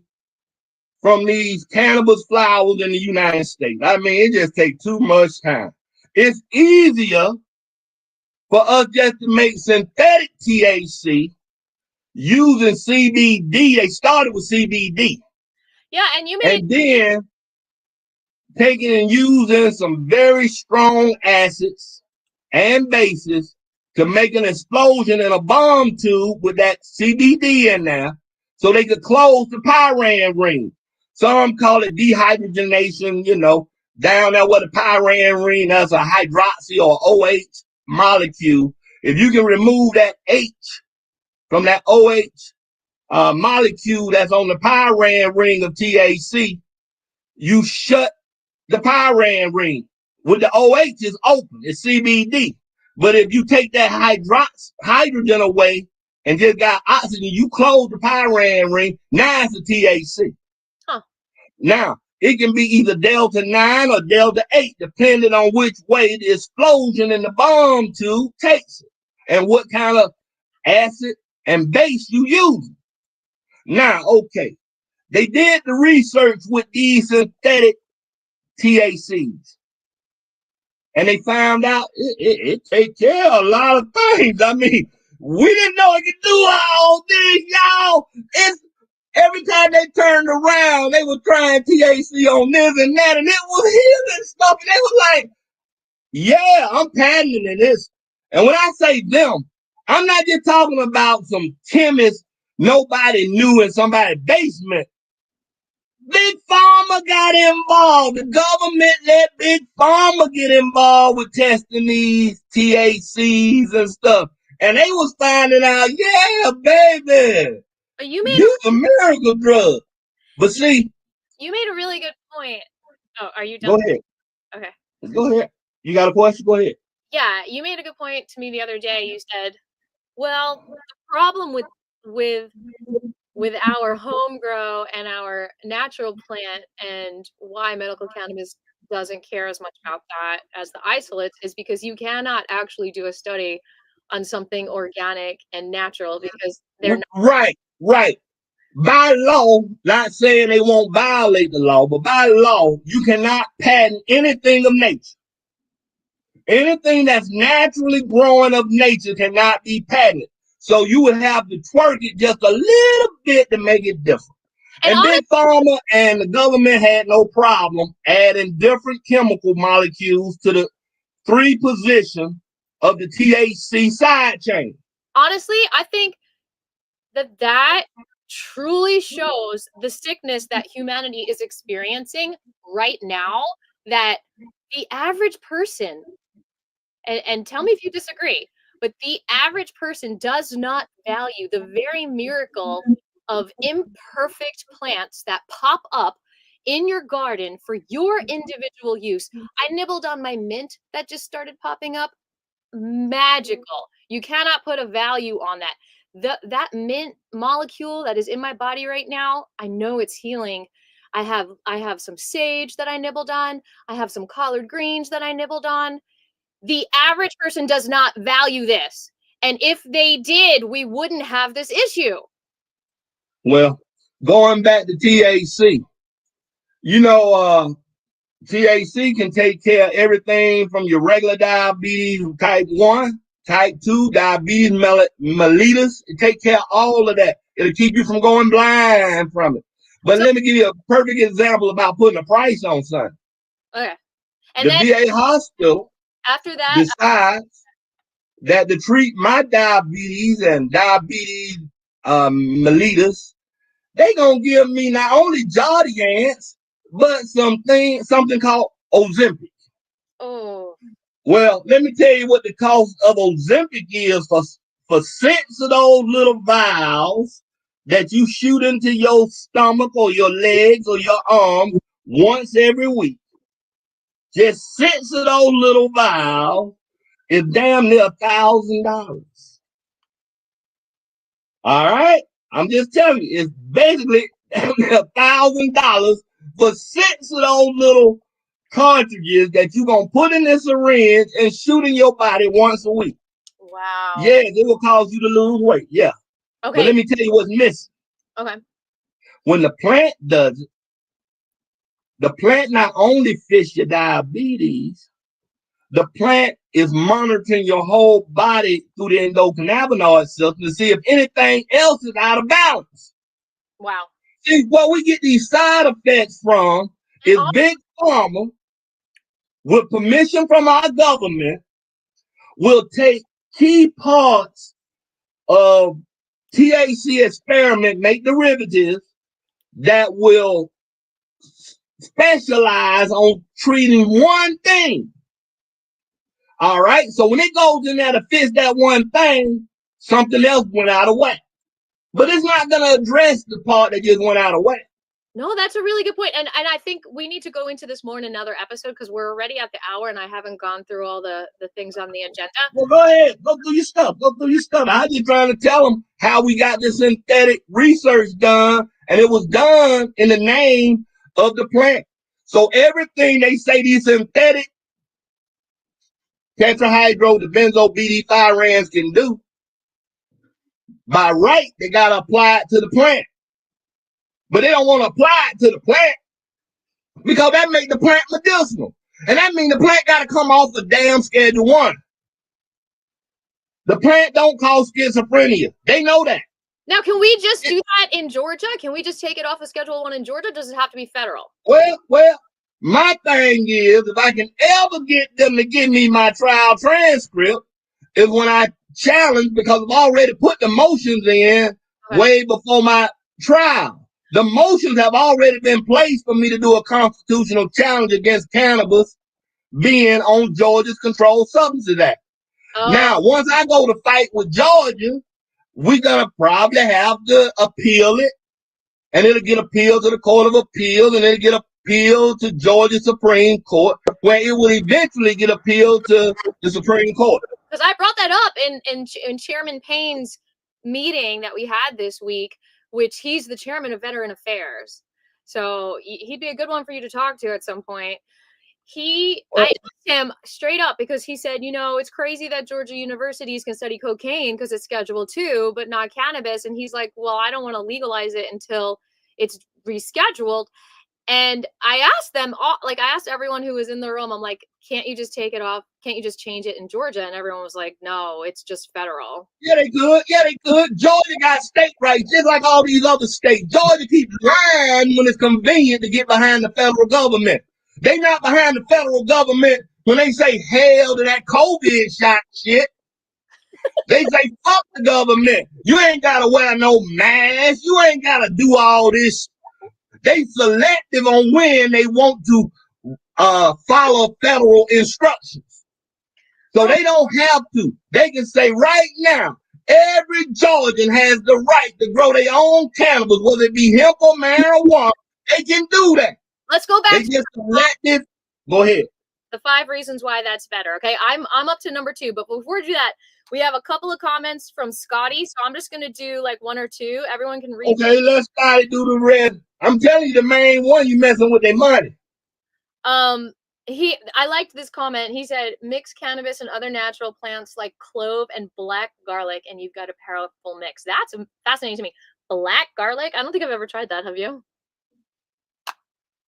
from these cannabis flowers in the United States. I mean, it just takes too much time. It's easier for us just to make synthetic THC using CBD. They started with CBD. Yeah, and you made And then taking and using some very strong acids and bases to make an explosion in a bomb tube with that CBD in there so they could close the pyran ring. Some call it dehydrogenation, down there where the pyran ring, that's a hydroxy or OH molecule. If you can remove that H from that OH molecule that's on the pyran ring of THC, you shut the pyran ring. With the OH is open, it's CBD. But if you take that hydrogen away and just got oxygen, you close the pyran ring, now it's a THC. Huh. Now, it can be either Delta 9 or Delta 8, depending on which way the explosion in the bomb tube takes it and what kind of acid and base you use. Now, okay, they did the research with these synthetic THCs. And they found out it takes care of a lot of things. I mean, we didn't know it could do all this, y'all. It's every time they turned around, they were trying THC on this and that, and it was healing stuff. And they was like, yeah, I'm patenting this. And when I say them, I'm not just talking about some chemists nobody knew in somebody's basement. Big Pharma got involved. The government let Big Pharma get involved with testing these THCs and stuff. And they was finding out, yeah, baby, you made this is a miracle drug. But see, you made a really good point. Oh, are you go done? ahead. Okay. Go ahead. You got a question? Go ahead. Yeah, you made a good point to me the other day. You said, well, the problem with our home grow and our natural plant and why medical cannabis doesn't care as much about that as the isolates is because you cannot actually do a study on something organic and natural because they're not. Right. By law, not saying they won't violate the law, but by law, you cannot patent anything of nature. Anything that's naturally growing of nature cannot be patented. So you would have to twerk it just a little bit to make it different. And Big Pharma and the government had no problem adding different chemical molecules to the 3 position of the THC side chain. Honestly, I think that truly shows the sickness that humanity is experiencing right now, that the average person, and tell me if you disagree, but the average person does not value the very miracle of imperfect plants that pop up in your garden for your individual use. I nibbled on my mint that just started popping up. Magical. You cannot put a value on that. That mint molecule that is in my body right now, I know it's healing. I have some sage that I nibbled on. I have some collard greens that I nibbled on. The average person does not value this. And if they did, we wouldn't have this issue. Well, going back to THC, THC can take care of everything from your regular diabetes type 1, type 2, diabetes mellitus. It take care of all of that. It'll keep you from going blind from it. But So- let me give you a perfect example about putting a price on something. Okay. And The then VA hospital after that, decides that to treat my diabetes and diabetes mellitus, they gonna give me not only Jardiance, but something called Ozempic. oh, Well, let me tell you what the cost of Ozempic is for 6 of those little vials that you shoot into your stomach or your legs or your arm once every week. Just 6 of those little vials is damn near $1,000. All right, I'm just telling you, it's basically damn near $1,000 for 6 of those little cartridges that you're gonna put in this syringe and shoot in your body once a week. wow. Yes, it will cause you to lose weight. Yeah. But Okay. let me tell you what's missing. Okay. When the plant does it, the plant not only fixes your diabetes, the plant is monitoring your whole body through the endocannabinoid system to see if anything else is out of balance. Wow. See, what we get these side effects from is big pharma, with permission from our government, will take key parts of THC experiment, make derivatives that will specialize on treating one thing. All right. So when it goes in there to fix that one thing, something else went out of whack. But it's not going to address the part that just went out of whack. No, that's a really good point. And I think we need to go into this more in another episode because we're already at the hour and I haven't gone through all the things on the agenda. Well, go ahead. Go through your stuff. I just trying to tell them how we got this synthetic research done, and it was done in the name of the plant. So everything they say these synthetic tetrahydro, the benzo BD5 can do, by right, they got to apply it to the plant. But they don't want to apply it to the plant because that makes the plant medicinal. And that means the plant got to come off the damn Schedule 1. The plant don't cause schizophrenia. They know that. Now, can we just do that in Georgia? Can we just take it off of Schedule 1 in Georgia? Does it have to be federal? Well, my thing is, if I can ever get them to give me my trial transcript, is when I challenge, because I've already put the motions in way before my trial. The motions have already been placed for me to do a constitutional challenge against cannabis being on Georgia's Controlled Substances Act. Now, once I go to fight with Georgia, we're going to probably have to appeal it, and it'll get appealed to the Court of Appeals, and it'll get appealed to Georgia Supreme Court, where it will eventually get appealed to the Supreme Court. Because I brought that up in Chairman Payne's meeting that we had this week, which he's the chairman of Veteran Affairs. So he'd be a good one for you to talk to at some point. I asked him straight up because he said, it's crazy that Georgia universities can study cocaine because it's Schedule 2, but not cannabis. And he's like, well, I don't want to legalize it until it's rescheduled. And I asked them all, I asked everyone who was in the room, I'm like, can't you just take it off? Can't you just change it in Georgia? And everyone was like, no, it's just federal. Yeah, they could. Georgia got state rights, just like all these other states. Georgia keeps lying when it's convenient to get behind the federal government. They not behind the federal government when they say hell to that COVID shot shit. They say fuck the government. You ain't gotta wear no mask. You ain't gotta do all this. They selective on when they want to follow federal instructions. So they don't have to. They can say right now, every Georgian has the right to grow their own cannabis, whether it be hemp or marijuana. They can do that. Let's go back to just selective. Go ahead. The 5 reasons why that's better. Okay, I'm up to number 2, but before we do that, we have a couple of comments from Scotty, so I'm just gonna do 1 or 2. Everyone can read. Okay, let's Scotty do the rest. I'm telling you, the main one, you messing with their money. I liked this comment. He said, mix cannabis and other natural plants like clove and black garlic, and you've got a powerful mix. That's fascinating to me. Black garlic? I don't think I've ever tried that. Have you,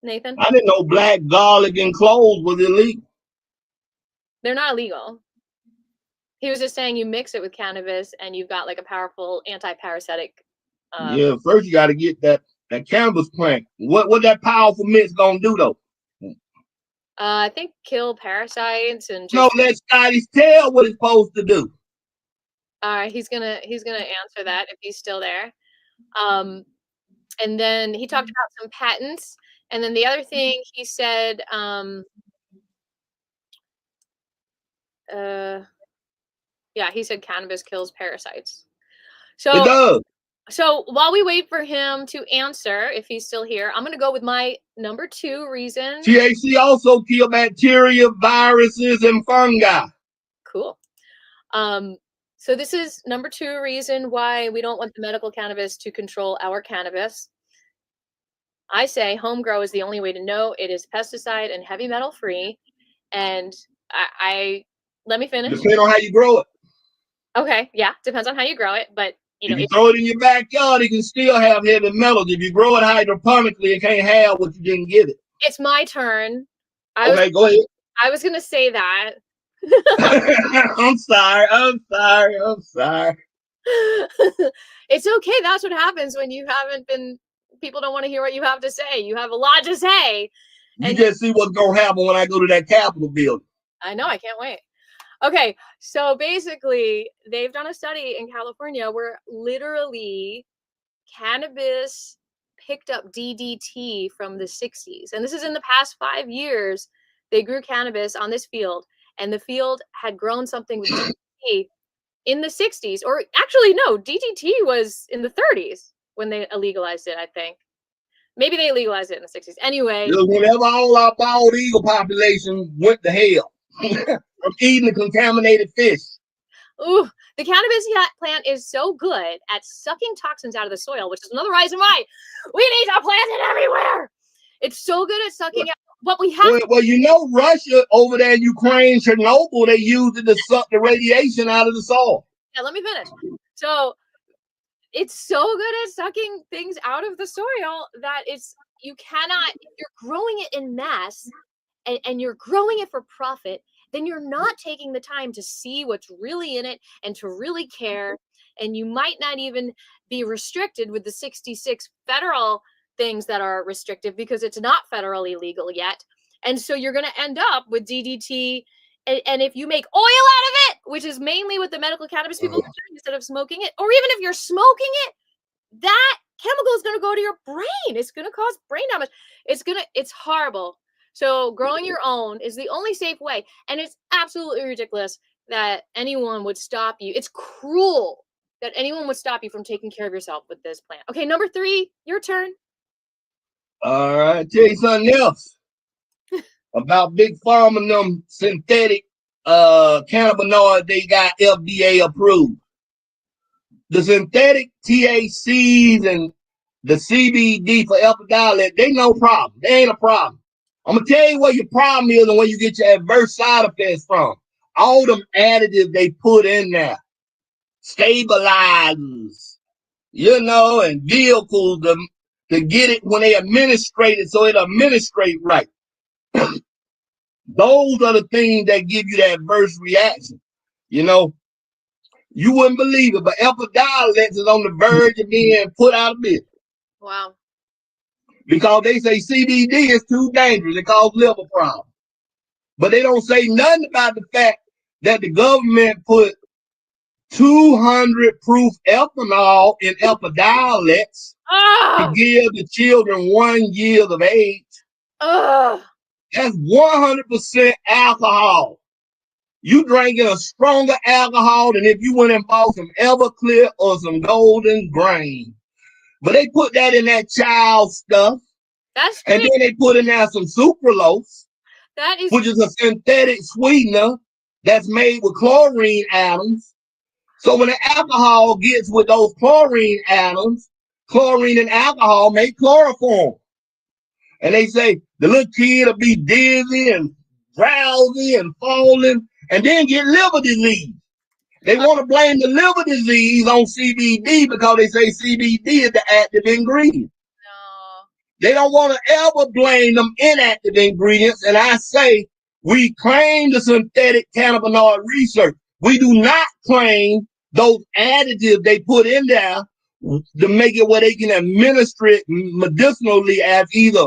Nathan? I didn't know black garlic and cloves was illegal. They're not illegal. He was just saying you mix it with cannabis and you've got like a powerful anti-parasitic. Yeah, first you got to get that cannabis plant. What that powerful mix gonna do though? I think kill parasites and No, just. let Scotty tell what it's supposed to do. He's gonna answer that if he's still there. And then he talked about some patents. And then the other thing he said, he said cannabis kills parasites. It does. So while we wait for him to answer, if he's still here, I'm going to go with my number 2 reason. THC also kill bacteria, viruses, and fungi. Cool. So this is number 2 reason why we don't want the medical cannabis to control our cannabis. I say home grow is the only way to know it is pesticide and heavy metal free. And I let me finish. Depending on how you grow it. Okay, yeah, depends on how you grow it, but if you throw it in your backyard, it can still have heavy metals. If you grow it hydroponically, it can't have what you didn't give it. It's my turn. Go ahead. I was gonna say that. I'm sorry. It's okay. That's what happens when you haven't been. People don't want to hear what you have to say. You have a lot to say. You just see what's gonna happen when I go to that Capitol building. I know. I can't wait. Okay, so basically, they've done a study in California where literally cannabis picked up DDT from the 60s. And this is in the past 5 years. They grew cannabis on this field, and the field had grown something with DDT in the 60s. Or actually, no, DDT was in the 30s when they legalized it, I think. Maybe they legalized it in the 60s. Anyway. Whenever all our bald eagle population went to hell. From eating the contaminated fish. Ooh, the cannabis plant is so good at sucking toxins out of the soil, which is another reason why we need to plant it everywhere. It's so good at sucking out. But we have. Well, Russia over there in Ukraine, Chernobyl, they used it to suck the radiation out of the soil. Yeah, let me finish. So it's so good at sucking things out of the soil that you cannot. If you're growing it in mass and you're growing it for profit, then you're not taking the time to see what's really in it and to really care. And you might not even be restricted with the 66 federal things that are restrictive because it's not federally legal yet. And so you're going to end up with DDT. And if you make oil out of it, which is mainly what the medical cannabis people are doing instead of smoking it, or even if you're smoking it, that chemical is going to go to your brain. It's going to cause brain damage. It's horrible. So growing your own is the only safe way. And it's absolutely ridiculous that anyone would stop you. It's cruel that anyone would stop you from taking care of yourself with this plant. Okay, number 3, your turn. All right, tell you something else about Big Pharma and them synthetic cannabinoids they got FDA approved. The synthetic THCs and the CBD for Epidiolex, they no problem. They ain't a problem. I'm going to tell you what your problem is and where you get your adverse side effects from. All them additives they put in there, stabilizers, and vehicles to get it when they administrate it so it administrate right. Those are the things that give you that adverse reaction. You wouldn't believe it, but Epidiolex is on the verge of being put out of business. Wow. Because they say CBD is too dangerous. It causes liver problems. But they don't say nothing about the fact that the government put 200 proof ethanol in Epidiolex to give the children 1 year of age. That's 100% alcohol. You drinking a stronger alcohol than if you went and bought some Everclear or some Golden Grain. But they put that in that child stuff. That's and then they put in there some sucralose, which is a synthetic sweetener that's made with chlorine atoms. So when the alcohol gets with those chlorine atoms, chlorine and alcohol make chloroform. And they say the little kid will be dizzy and drowsy and falling and then get liver disease. They want to blame the liver disease on CBD because they say CBD is the active ingredient. No. They don't want to ever blame them inactive ingredients. And I say we claim the synthetic cannabinoid research. We do not claim those additives they put in there to make it where they can administer it medicinally as either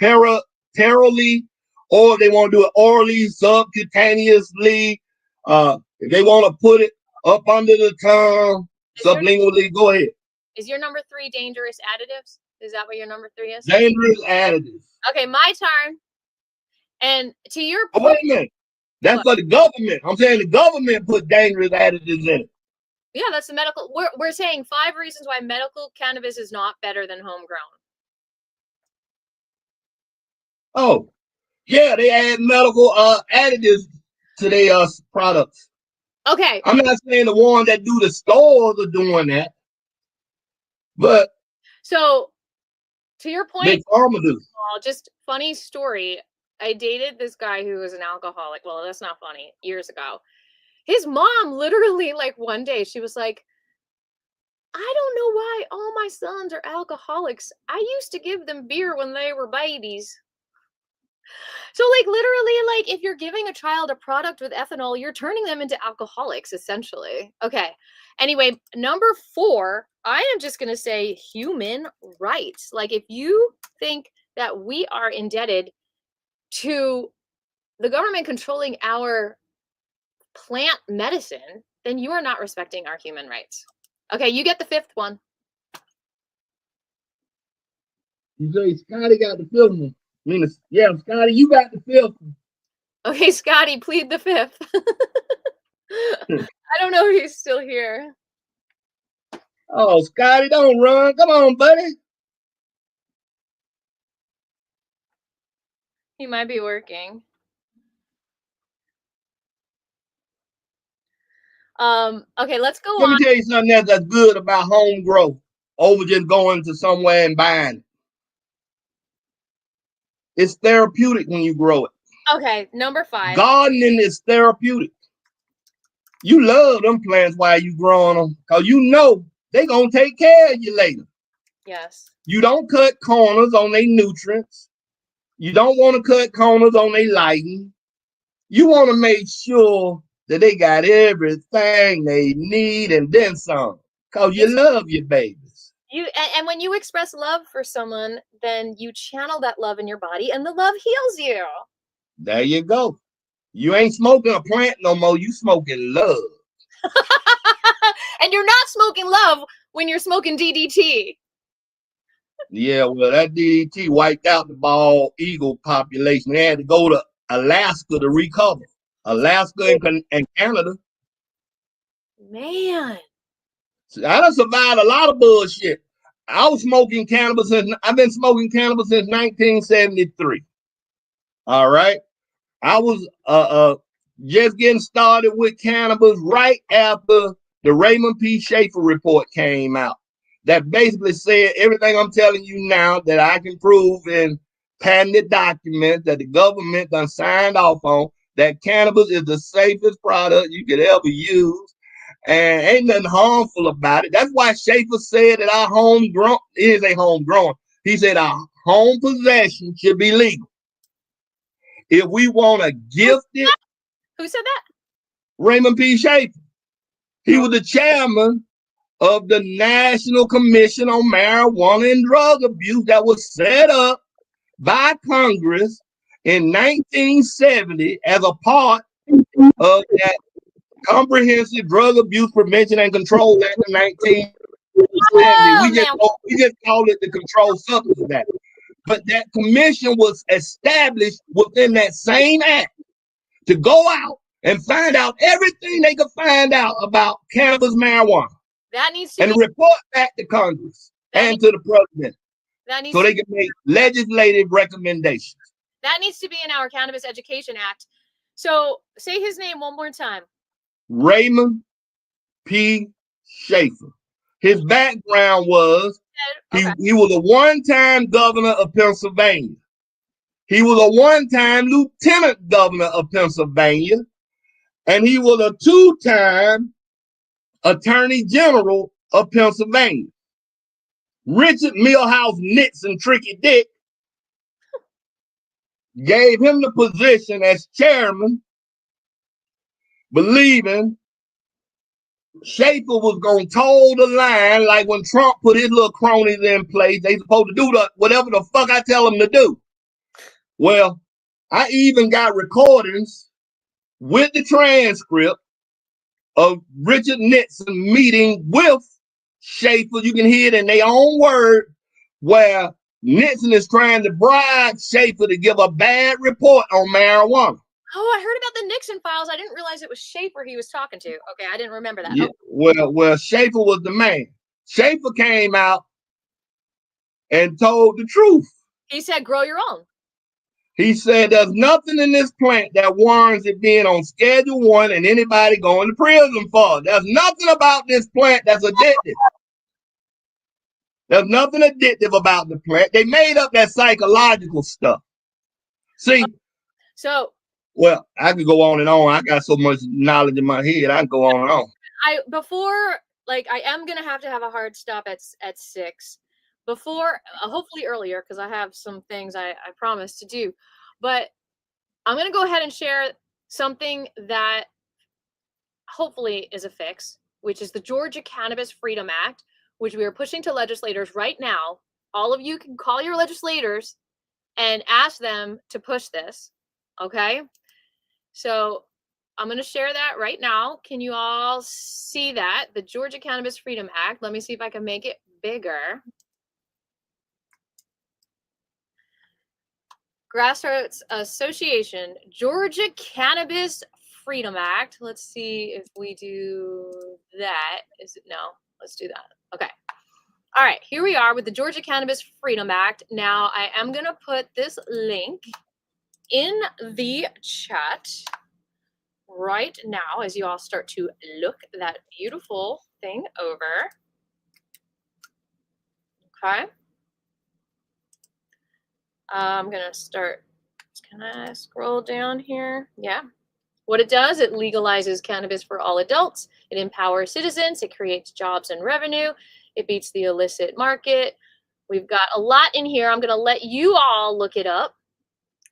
parenterally, or they want to do it orally, subcutaneously. If they want to put it up under the tongue, sublingually, go ahead. Is your number 3 dangerous additives? Is that what your number 3 is? Dangerous additives. Okay, my turn. And to your Oh, point, wait a minute. That's for the government. I'm saying the government put dangerous additives in it. yeah, that's the medical. We're saying 5 reasons why medical cannabis is not better than homegrown. Oh, yeah, they add medical additives to their products. Okay. I'm not saying the ones that do the stores are doing that, but so to your point, big pharma do. Just funny story. I dated this guy who was an alcoholic. Well, that's not funny. Years ago, his mom literally, like, one day she was like, I don't know why all my sons are alcoholics. I used to give them beer when they were babies. So, like, literally, like, if you're giving a child a product with ethanol, you're turning them into alcoholics, essentially. Okay. Anyway, number 4, I am just going to say human rights. Like, if you think that we are indebted to the government controlling our plant medicine, then you are not respecting our human rights. Okay, you get the 5th one. You say Scotty got the 5th one. I mean, yeah, Scotty, you got the 5th one. Okay, Scotty, plead the 5th. I don't know if he's still here. Oh, Scotty, don't run. Come on, buddy. He might be working. Okay, let's go on. Let me tell you something that's good about home growth over just going to somewhere and buying it. It's therapeutic when you grow it. Okay, number 5. Gardening is therapeutic. You love them plants while you growing them because you know they're going to take care of you later. Yes. You don't cut corners on their nutrients. You don't want to cut corners on their lighting. You want to make sure that they got everything they need and then some, because you love your babies. And when you express love for someone, then you channel that love in your body and the love heals you. There you go. You ain't smoking a plant no more. You smoking love. And you're not smoking love when you're smoking DDT. Yeah, well, that DDT wiped out the bald eagle population. They had to go to Alaska to recover. Alaska and Canada. Man. So I done survived a lot of bullshit. I've been smoking cannabis since 1973. All right. I was just getting started with cannabis right after the Raymond P. Schaefer report came out. That basically said everything I'm telling you now that I can prove in patented documents that the government done signed off on, that cannabis is the safest product you could ever use. And ain't nothing harmful about it. That's why Schaefer said that our homegrown, it is a homegrown. He said our home possession should be legal. If we want to gift it. Who said that? Raymond P. Schaefer. He was the chairman of the National Commission on Marijuana and Drug Abuse that was set up by Congress in 1970 as a part of that Comprehensive Drug Abuse Prevention and Control Act of 1970. We just call it the Controlled Substances Act. But that commission was established within that same act to go out and find out everything they could find out about cannabis, marijuana. That needs to and report back to Congress and to the president so they can make legislative recommendations. That needs to be in our Cannabis Education Act. So say his name one more time. Raymond P. Schaefer. His background was he was a one-time governor of Pennsylvania. He was a one-time lieutenant governor of Pennsylvania. And he was a two-time attorney general of Pennsylvania. Richard Milhouse Nixon Tricky Dick gave him the position as chairman believing Schaefer was gonna toe the line like when Trump put his little cronies in place. They supposed to do whatever the fuck I tell them to do. Well, I even got recordings with the transcript of Richard Nixon meeting with Schaefer. You can hear it in their own word, where Nixon is trying to bribe Schaefer to give a bad report on marijuana. Oh, I heard about the Nixon files. I didn't realize it was Schaefer he was talking to. Okay, I didn't remember that. Yeah, Oh. well, Schaefer was the man. Schaefer came out and told the truth. He said, grow your own. He said there's nothing in this plant that warrants it being on Schedule 1 and anybody going to prison for. There's nothing about this plant that's addictive. There's nothing addictive about the plant. They made up that psychological stuff. See, so well, I could go on and on. I got so much knowledge in my head. I can go on and on. I am gonna have to have a hard stop at 6. Before, hopefully earlier, because I have some things I promised to do. But I'm gonna go ahead and share something that hopefully is a fix, which is the Georgia Cannabis Freedom Act, which we are pushing to legislators right now. All of you can call your legislators and ask them to push this. Okay. So I'm going to share that right now. Can you all see that? The Georgia Cannabis Freedom Act. Let me see if I can make it bigger. Grassroots Association, Georgia Cannabis Freedom Act. Let's see if we do that. Is it? No, let's do that. Okay. All right. Here we are with the Georgia Cannabis Freedom Act. Now I am going to put this link in the chat right now as you all start to look that beautiful thing over. Okay. I'm going to start. Can I scroll down here? Yeah. What it does, it legalizes cannabis for all adults. It empowers citizens. It creates jobs and revenue. It beats the illicit market. We've got a lot in here. I'm going to let you all look it up.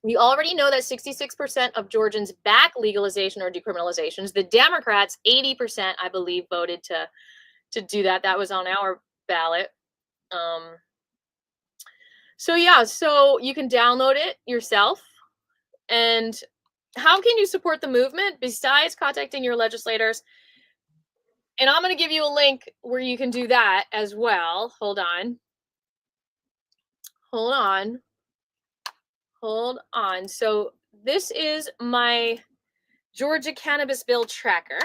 We already know that 66% of Georgians back legalization or decriminalizations. The Democrats, 80%, I believe, voted to do that. That was on our ballot. So yeah, so you can download it yourself. And how can you support the movement besides contacting your legislators? And I'm going to give you a link where you can do that as well. Hold on. Hold on. Hold on. So this is my Georgia Cannabis Bill tracker,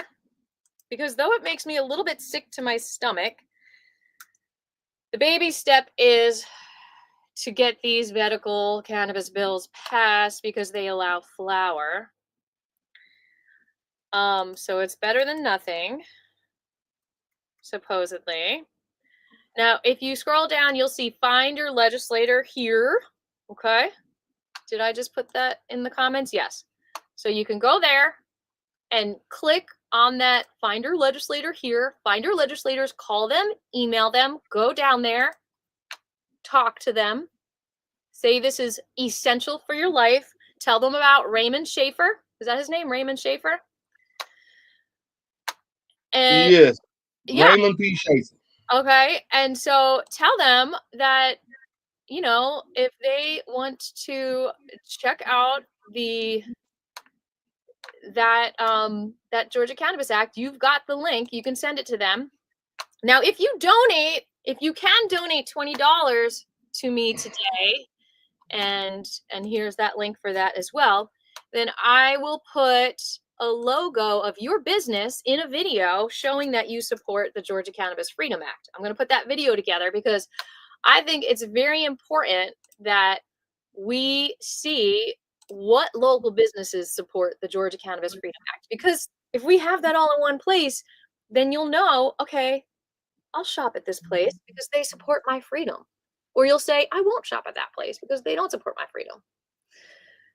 because though it makes me a little bit sick to my stomach, the baby step is to get these medical cannabis bills passed because they allow flower. So it's better than nothing, supposedly. Now, if you scroll down, you'll see find your legislator here. Okay. Did I just put that in the comments? Yes. So you can go there and click on that find your legislator here. Find your legislators, call them, email them, go down there, talk to them, say this is essential for your life. Tell them about Raymond Schaefer. Is that his name? Raymond Schaefer? And yes. Yeah. Raymond P. Schaefer. Okay. And so tell them that, you know, if they want to check out that Georgia Cannabis Act, you've got the link. You can send it to them. Now, if you can donate $20 to me today, and here's that link for that as well, then I will put a logo of your business in a video showing that you support the Georgia Cannabis Freedom Act. I'm going to put that video together because I think it's very important that we see what local businesses support the Georgia Cannabis Freedom Act. Because if we have that all in one place, then you'll know, okay, I'll shop at this place because they support my freedom. Or you'll say, I won't shop at that place because they don't support my freedom.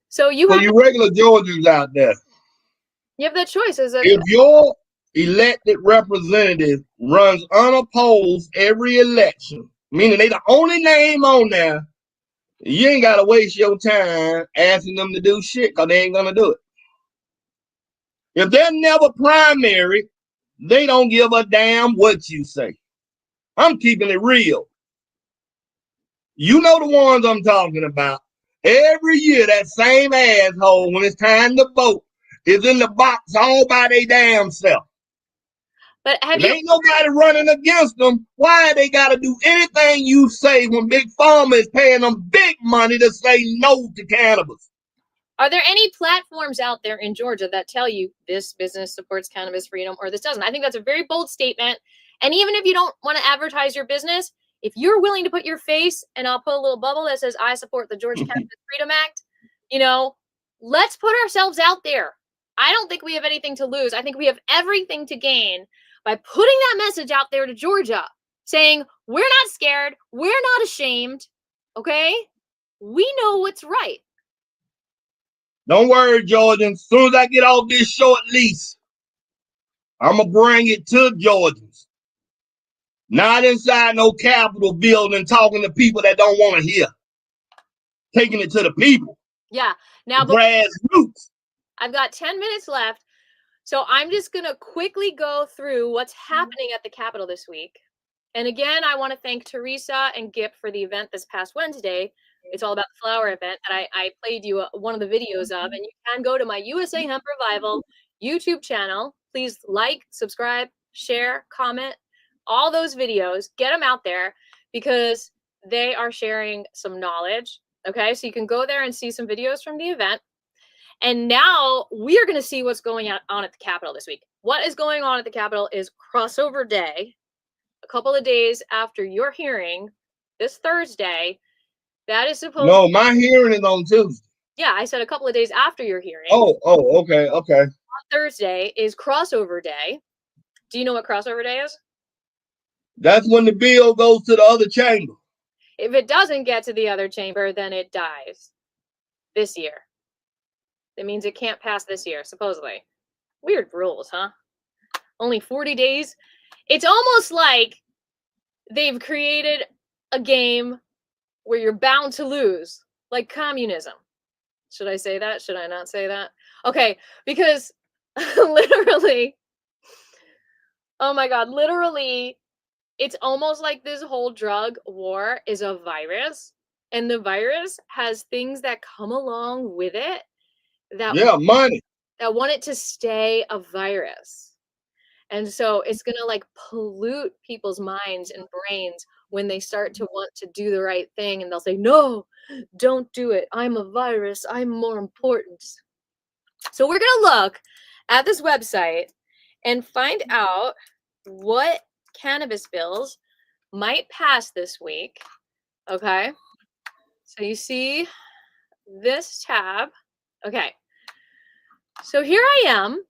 So you have regular Georgians out there, you have that choice. If your elected representative runs unopposed every election, meaning they the only name on there, you ain't gotta waste your time asking them to do shit because they ain't gonna do it. If they're never primary, they don't give a damn what you say. I'm keeping it real. You know the ones I'm talking about. Every year, that same asshole, when it's time to vote, is in the box all by their damn self. But have If you? ain't nobody running against them, why they got to do anything you say when Big Pharma is paying them big money to say no to cannabis? Are there any platforms out there in Georgia that tell you this business supports cannabis freedom or this doesn't? I think that's a very bold statement. And even if you don't want to advertise your business, if you're willing to put your face, and I'll put a little bubble that says, I support the Georgia Cannabis Freedom Act, you know, let's put ourselves out there. I don't think we have anything to lose. I think we have everything to gain by putting that message out there to Georgia, saying, we're not scared. We're not ashamed. Okay? We know what's right. Don't worry, Georgians. As soon as I get off this short lease, I'm going to bring it to Georgians. Not inside no Capitol building talking to people that don't want to hear. Taking it to the people. Yeah. Now, grassroots. I've got 10 minutes left. So I'm just going to quickly go through what's happening at the Capitol this week. And again, I want to thank Teresa and Gip for the event this past Wednesday. It's all about the flower event that I played you one of the videos of. And you can go to my USA Hemp Revival YouTube channel. Please like, subscribe, share, comment, all those videos. Get them out there because they are sharing some knowledge. Okay, so you can go there and see some videos from the event. And now we are going to see what's going on at the Capitol this week. What is going on at the Capitol is crossover day. A couple of days after your hearing, this Thursday, that is supposed. No, my hearing is on Tuesday. Yeah, I said a couple of days after your hearing. Oh, okay. On Thursday is crossover day. Do you know what crossover day is? That's when the bill goes to the other chamber. If it doesn't get to the other chamber, then it dies this year. That means it can't pass this year, supposedly. Weird rules, huh? Only 40 days. It's almost like they've created a game where you're bound to lose, like communism. Should I say that? Should I not say that? Okay, because literally, oh my God, literally, it's almost like this whole drug war is a virus, and the virus has things that come along with it money. That want it to stay a virus. And so it's going to like pollute people's minds and brains when they start to want to do the right thing. And they'll say, no, don't do it. I'm a virus. I'm more important. So we're going to look at this website and find out what cannabis bills might pass this week. Okay. So you see this tab. Okay. So here I am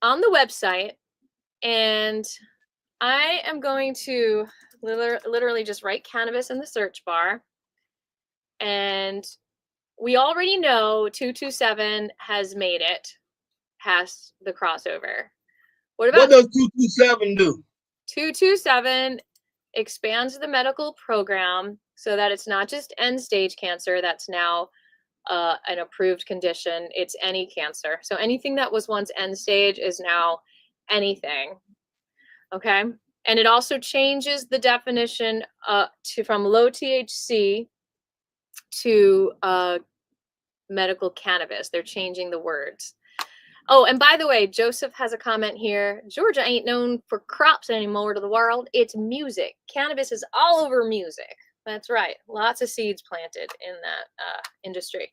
on the website, and I am going to literally just write cannabis in the search bar. And we already know 227 has made it past the crossover. What does 227 do? 227 expands the medical program so that it's not just end-stage cancer that's now an approved condition. It's any cancer. So anything that was once end stage is now anything. Okay. And it also changes the definition from low THC to medical cannabis. They're changing the words. Oh, and by the way, Joseph has a comment here. Georgia ain't known for crops anymore to the world. It's music. Cannabis is all over music. That's right. Lots of seeds planted in that industry.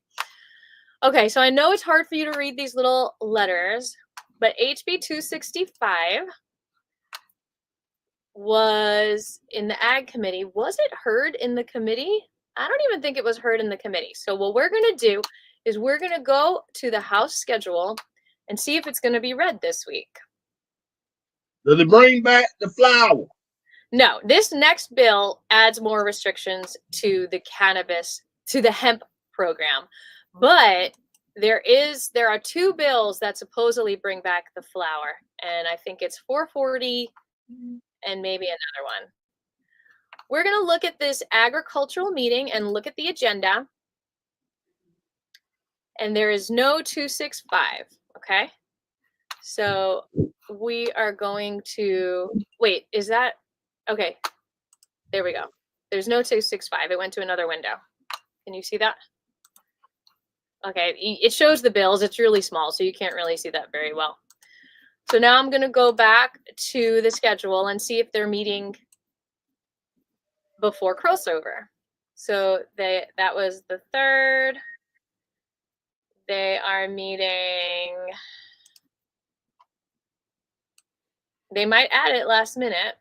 Okay, so I know it's hard for you to read these little letters, but HB 265 was in the Ag Committee. Was it heard in the committee? I don't even think it was heard in the committee. So what we're going to do is we're going to go to the House schedule and see if it's going to be read this week. Does it bring back the flower? No, this next bill adds more restrictions to the cannabis, to the hemp program. But there are two bills that supposedly bring back the flower. And I think it's 440 and maybe another one. We're going to look at this agricultural meeting and look at the agenda. And there is no 265, okay? So we are going to wait. Is that okay? There we go. There's no 265. It went to another window. Can you see that? Okay, it shows the bills. It's really small, so you can't really see that very well. So now I'm going to go back to the schedule and see if they're meeting before crossover. So that was the 3rd. They are meeting. They might add it last minute.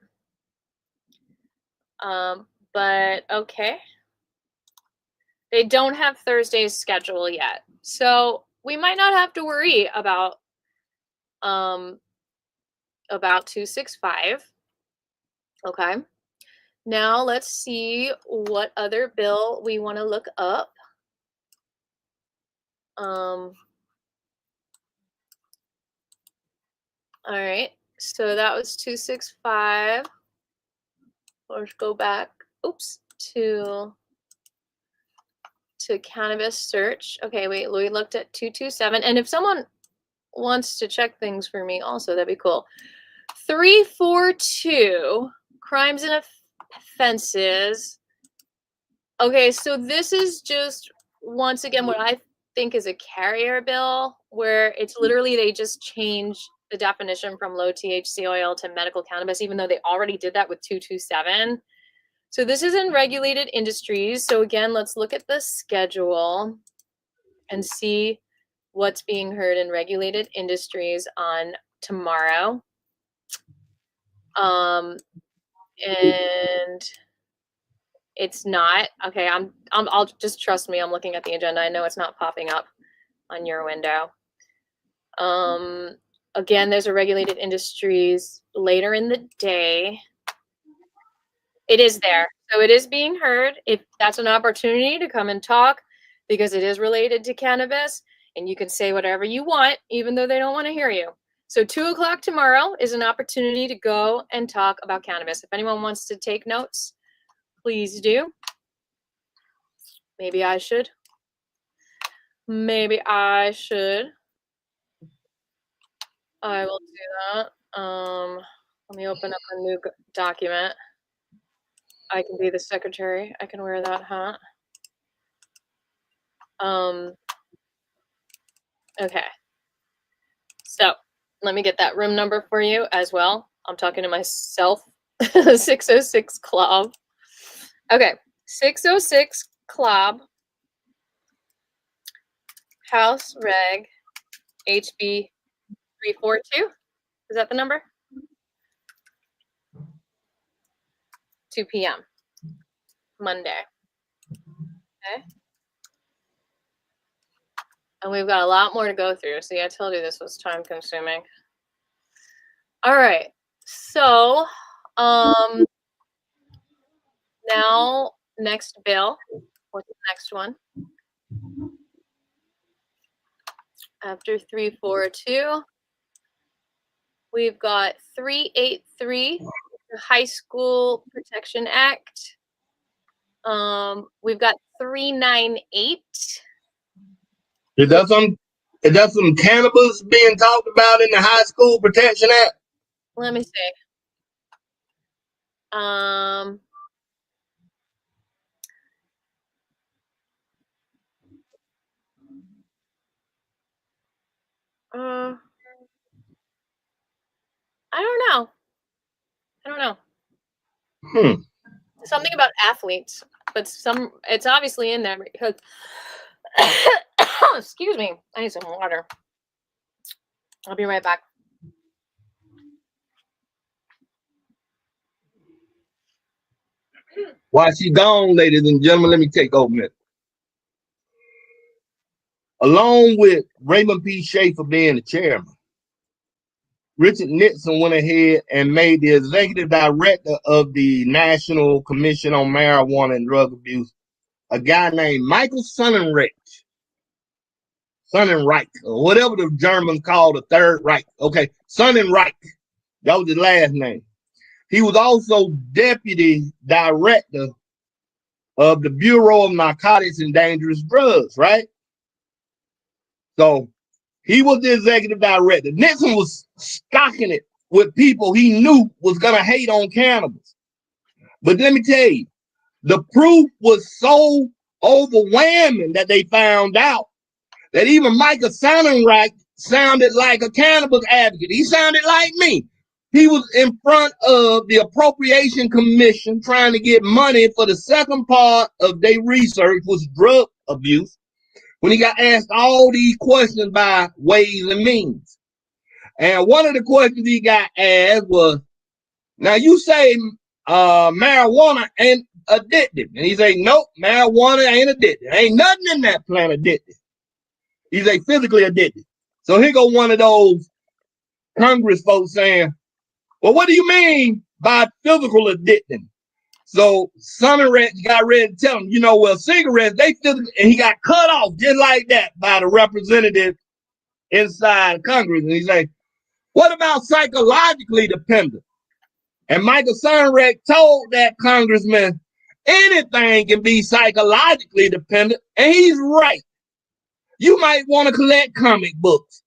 But okay. They don't have Thursday's schedule yet. So we might not have to worry about 265. Okay. Now let's see what other bill we want to look up. All right. So that was 265. Let's go back. Oops. To cannabis search. Okay, wait, we looked at 227. And if someone wants to check things for me also, that'd be cool. 342, crimes and offenses. Okay, so this is just, once again, what I think is a carrier bill, where it's literally they just change the definition from low THC oil to medical cannabis, even though they already did that with 227. So this is in regulated industries. So again, let's look at the schedule and see what's being heard in regulated industries on tomorrow. And it's not, okay, I'll just trust me. I'm looking at the agenda. I know it's not popping up on your window. Again, there's a regulated industries later in the day. It is there. So it is being heard. If that's an opportunity to come and talk, because it is related to cannabis, and you can say whatever you want, even though they don't want to hear you. So 2 o'clock tomorrow is an opportunity to go and talk about cannabis. If anyone wants to take notes, please do. Maybe I should. Maybe I should. I will do that. Let me open up a new document. I can be the secretary. I can wear that hat. Okay. So let me get that room number for you as well. I'm talking to myself. 606 Club. Okay. 606 Club. House Reg HB 342. Is that the number? 2 p.m. Monday. Okay. And we've got a lot more to go through. See, I told you this was time consuming. All right. So, now next bill. What's the next one? After 342, we've got 383, the High School Protection Act. We've got 398. Is that some cannabis being talked about in the High School Protection Act? Let me see. I don't know. Something about athletes, but it's obviously in there because excuse me, I need some water. I'll be right back. While she's gone, ladies and gentlemen, let me take over a minute. Along with Raymond P. Schaefer being the chairman, Richard Nixon went ahead and made the executive director of the National Commission on Marijuana and Drug Abuse a guy named Michael Sonnenreich, or whatever the Germans call the Third Reich. Okay, Sonnenreich. That was his last name. He was also deputy director of the Bureau of Narcotics and Dangerous Drugs, right? So He was the executive director. Nixon was stocking it with people he knew was going to hate on cannabis. But let me tell you, the proof was so overwhelming that they found out that even Michael Sonnenreich sounded like a cannabis advocate. He sounded like me. He was in front of the Appropriation Commission trying to get money for the second part of their research, was drug abuse, when he got asked all these questions by Ways and Means. And one of the questions he got asked was, now you say marijuana ain't addictive. And he say, nope, marijuana ain't addictive. Ain't nothing in that plant addictive. He's a physically addicted. So here go one of those Congress folks saying, well, what do you mean by physical addicting? So Sonnenreich got ready to tell him, you know, well, cigarettes, they physical, and he got cut off just like that by the representative inside Congress. And he's like, what about psychologically dependent? And Michael Sonnenreich told that congressman, anything can be psychologically dependent. And he's right. You might want to collect comic books,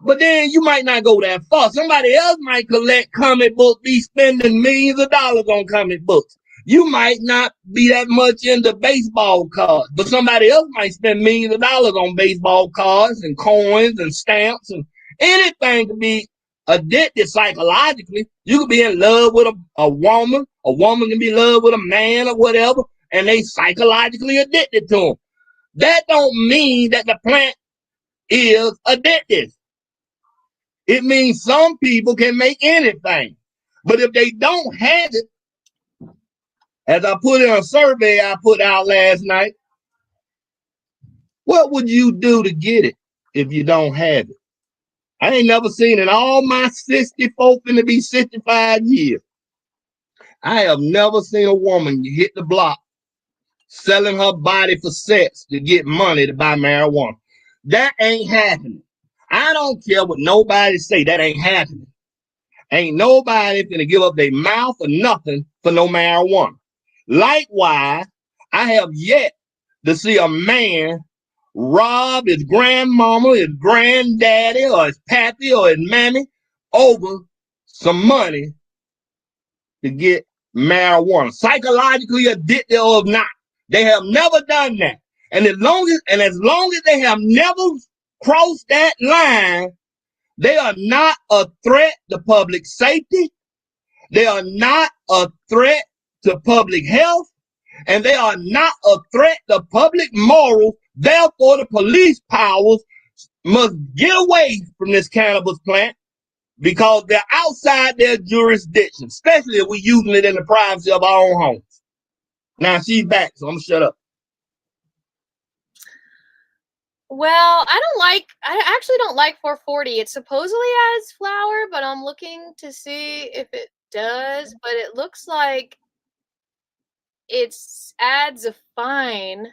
but then you might not go that far. Somebody else might collect comic books, be spending millions of dollars on comic books. You might not be that much into baseball cards, but somebody else might spend millions of dollars on baseball cards and coins and stamps, and anything can be addicted psychologically. You could be in love with a woman. A woman can be in love with a man or whatever, and they psychologically addicted to them. That don't mean that the plant is addictive. It means some people can make anything. But if they don't have it, as I put in a survey I put out last night, what would you do to get it if you don't have it? I ain't never seen in all my 64, finna be 65 years. I have never seen a woman hit the block selling her body for sex to get money to buy marijuana. That ain't happening. I don't care what nobody say, that ain't happening. Ain't nobody finna give up their mouth or nothing for no marijuana. Likewise, I have yet to see a man rob his grandmama, his granddaddy, or his pappy, or his mammy over some money to get marijuana. Psychologically addicted or not. They have never done that. And as long as they have never crossed that line, they are not a threat to public safety. They are not a threat to public health. And they are not a threat to public morals. Therefore, the police powers must get away from this cannabis plant because they're outside their jurisdiction, especially if we're using it in the privacy of our own homes. Now she's back, so I'm gonna shut up. Well, I actually don't like 440. It supposedly has flour, but I'm looking to see if it does. But it looks like it adds a fine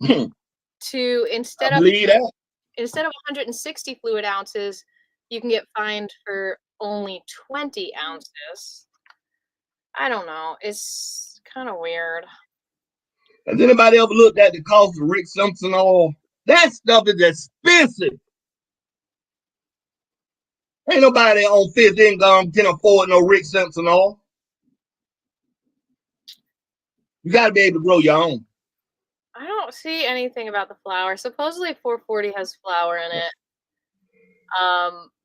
to instead of 160 fluid ounces, you can get fined for only 20 ounces. I don't know. It's kind of weird. Has anybody ever looked at the cost of Rick Simpson oil? That stuff is expensive. Ain't nobody on fifth income can afford no Rick Simpson oil. You got to be able to grow your own. I don't see anything about the flour. Supposedly 440 has flour in it.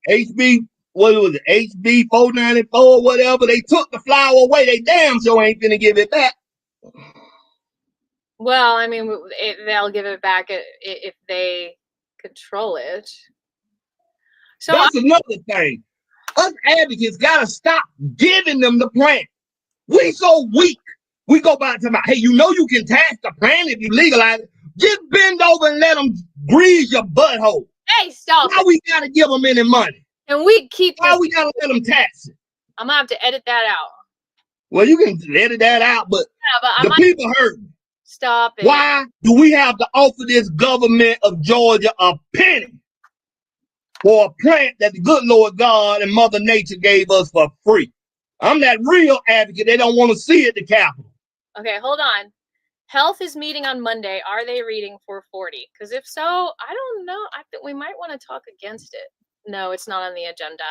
HB, what was it? HB 494, whatever. They took the flour away. They damn sure ain't finna give it back. Well, I mean, they'll give it back if they control it. So that's another thing. Us advocates gotta stop giving them the plant. We so weak. We go back to hey, you know you can tax the plant if you legalize it. Just bend over and let them grease your butthole. Hey, stop! Why we gotta give them any money? And we keep. Why we gotta let them tax it? I'm gonna have to edit that out. Well, you can edit that out, but the people hurt me. Stop it. Why do we have to offer this government of Georgia a penny for a plant that the good Lord God and Mother Nature gave us for free? I'm that real advocate. They don't want to see at the Capitol. Okay, hold on. Health is meeting on Monday. Are they reading 440? Because if so, I don't know. I think we might want to talk against it. No, it's not on the agenda.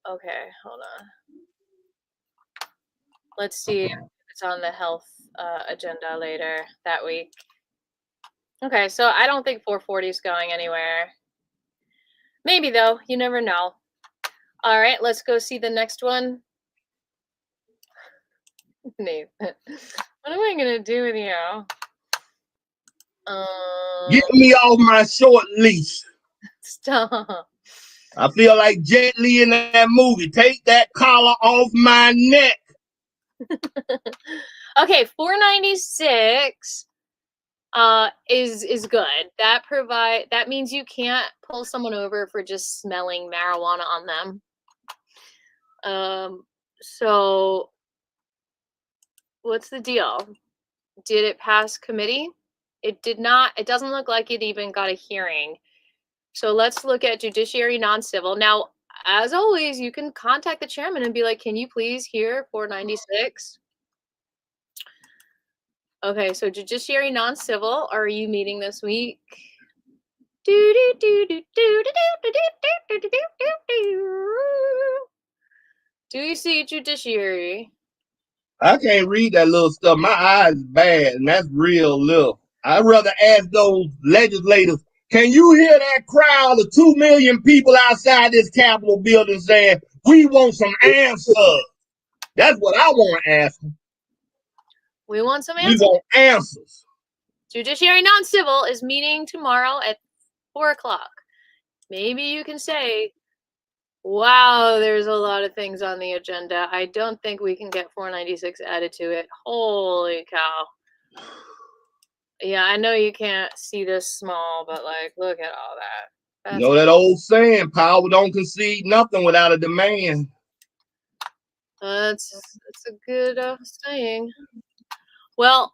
Okay, hold on. Let's see if it's on the health agenda later that week. Okay, so I don't think 440 is going anywhere. Maybe though, you never know. All right, let's go see the next one. Nate, what am I gonna do with you? Get me off my short leash. Stop. I feel like Jet Li in that movie. Take that collar off my neck. Okay, 496 is good. That means you can't pull someone over for just smelling marijuana on them. So what's the deal? Did it pass committee? It did not. It doesn't look like it even got a hearing. So let's look at judiciary non-civil. Now, as always, you can contact the chairman and be like, can you please hear 496? Okay, so judiciary non-civil, are you meeting this week? Do you see judiciary? I can't read that little stuff. My eyes is bad, and that's real little. I'd rather ask those legislators, can you hear that crowd of 2 million people outside this Capitol building saying, we want some answers? That's what I want to ask them. We want some We answers. want answers. Judiciary non-civil is meeting tomorrow at 4 o'clock. Maybe you can say, wow, there's a lot of things on the agenda. I don't think we can get 496 added to it. Holy cow. Yeah, I know you can't see this small, but like, look at all that. You know that old saying, power don't concede nothing without a demand. That's a good saying. Well,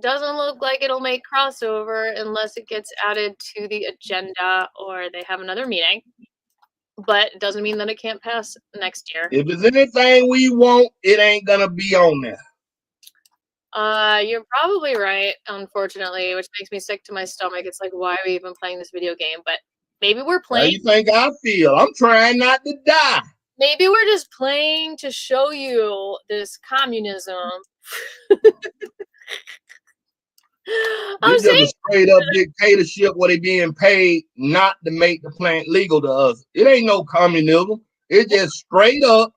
doesn't look like it'll make crossover unless it gets added to the agenda or they have another meeting. But it doesn't mean that it can't pass next year. If there's anything we want, it ain't gonna be on there. You're probably right, unfortunately, which makes me sick to my stomach. It's like, why are we even playing this video game? But maybe we're How playing. you think I feel? I'm trying not to die. Maybe we're just playing to show you this communism. It's just a straight up dictatorship where they being paid not to make the plant legal to us. It ain't no communism. It's just straight up.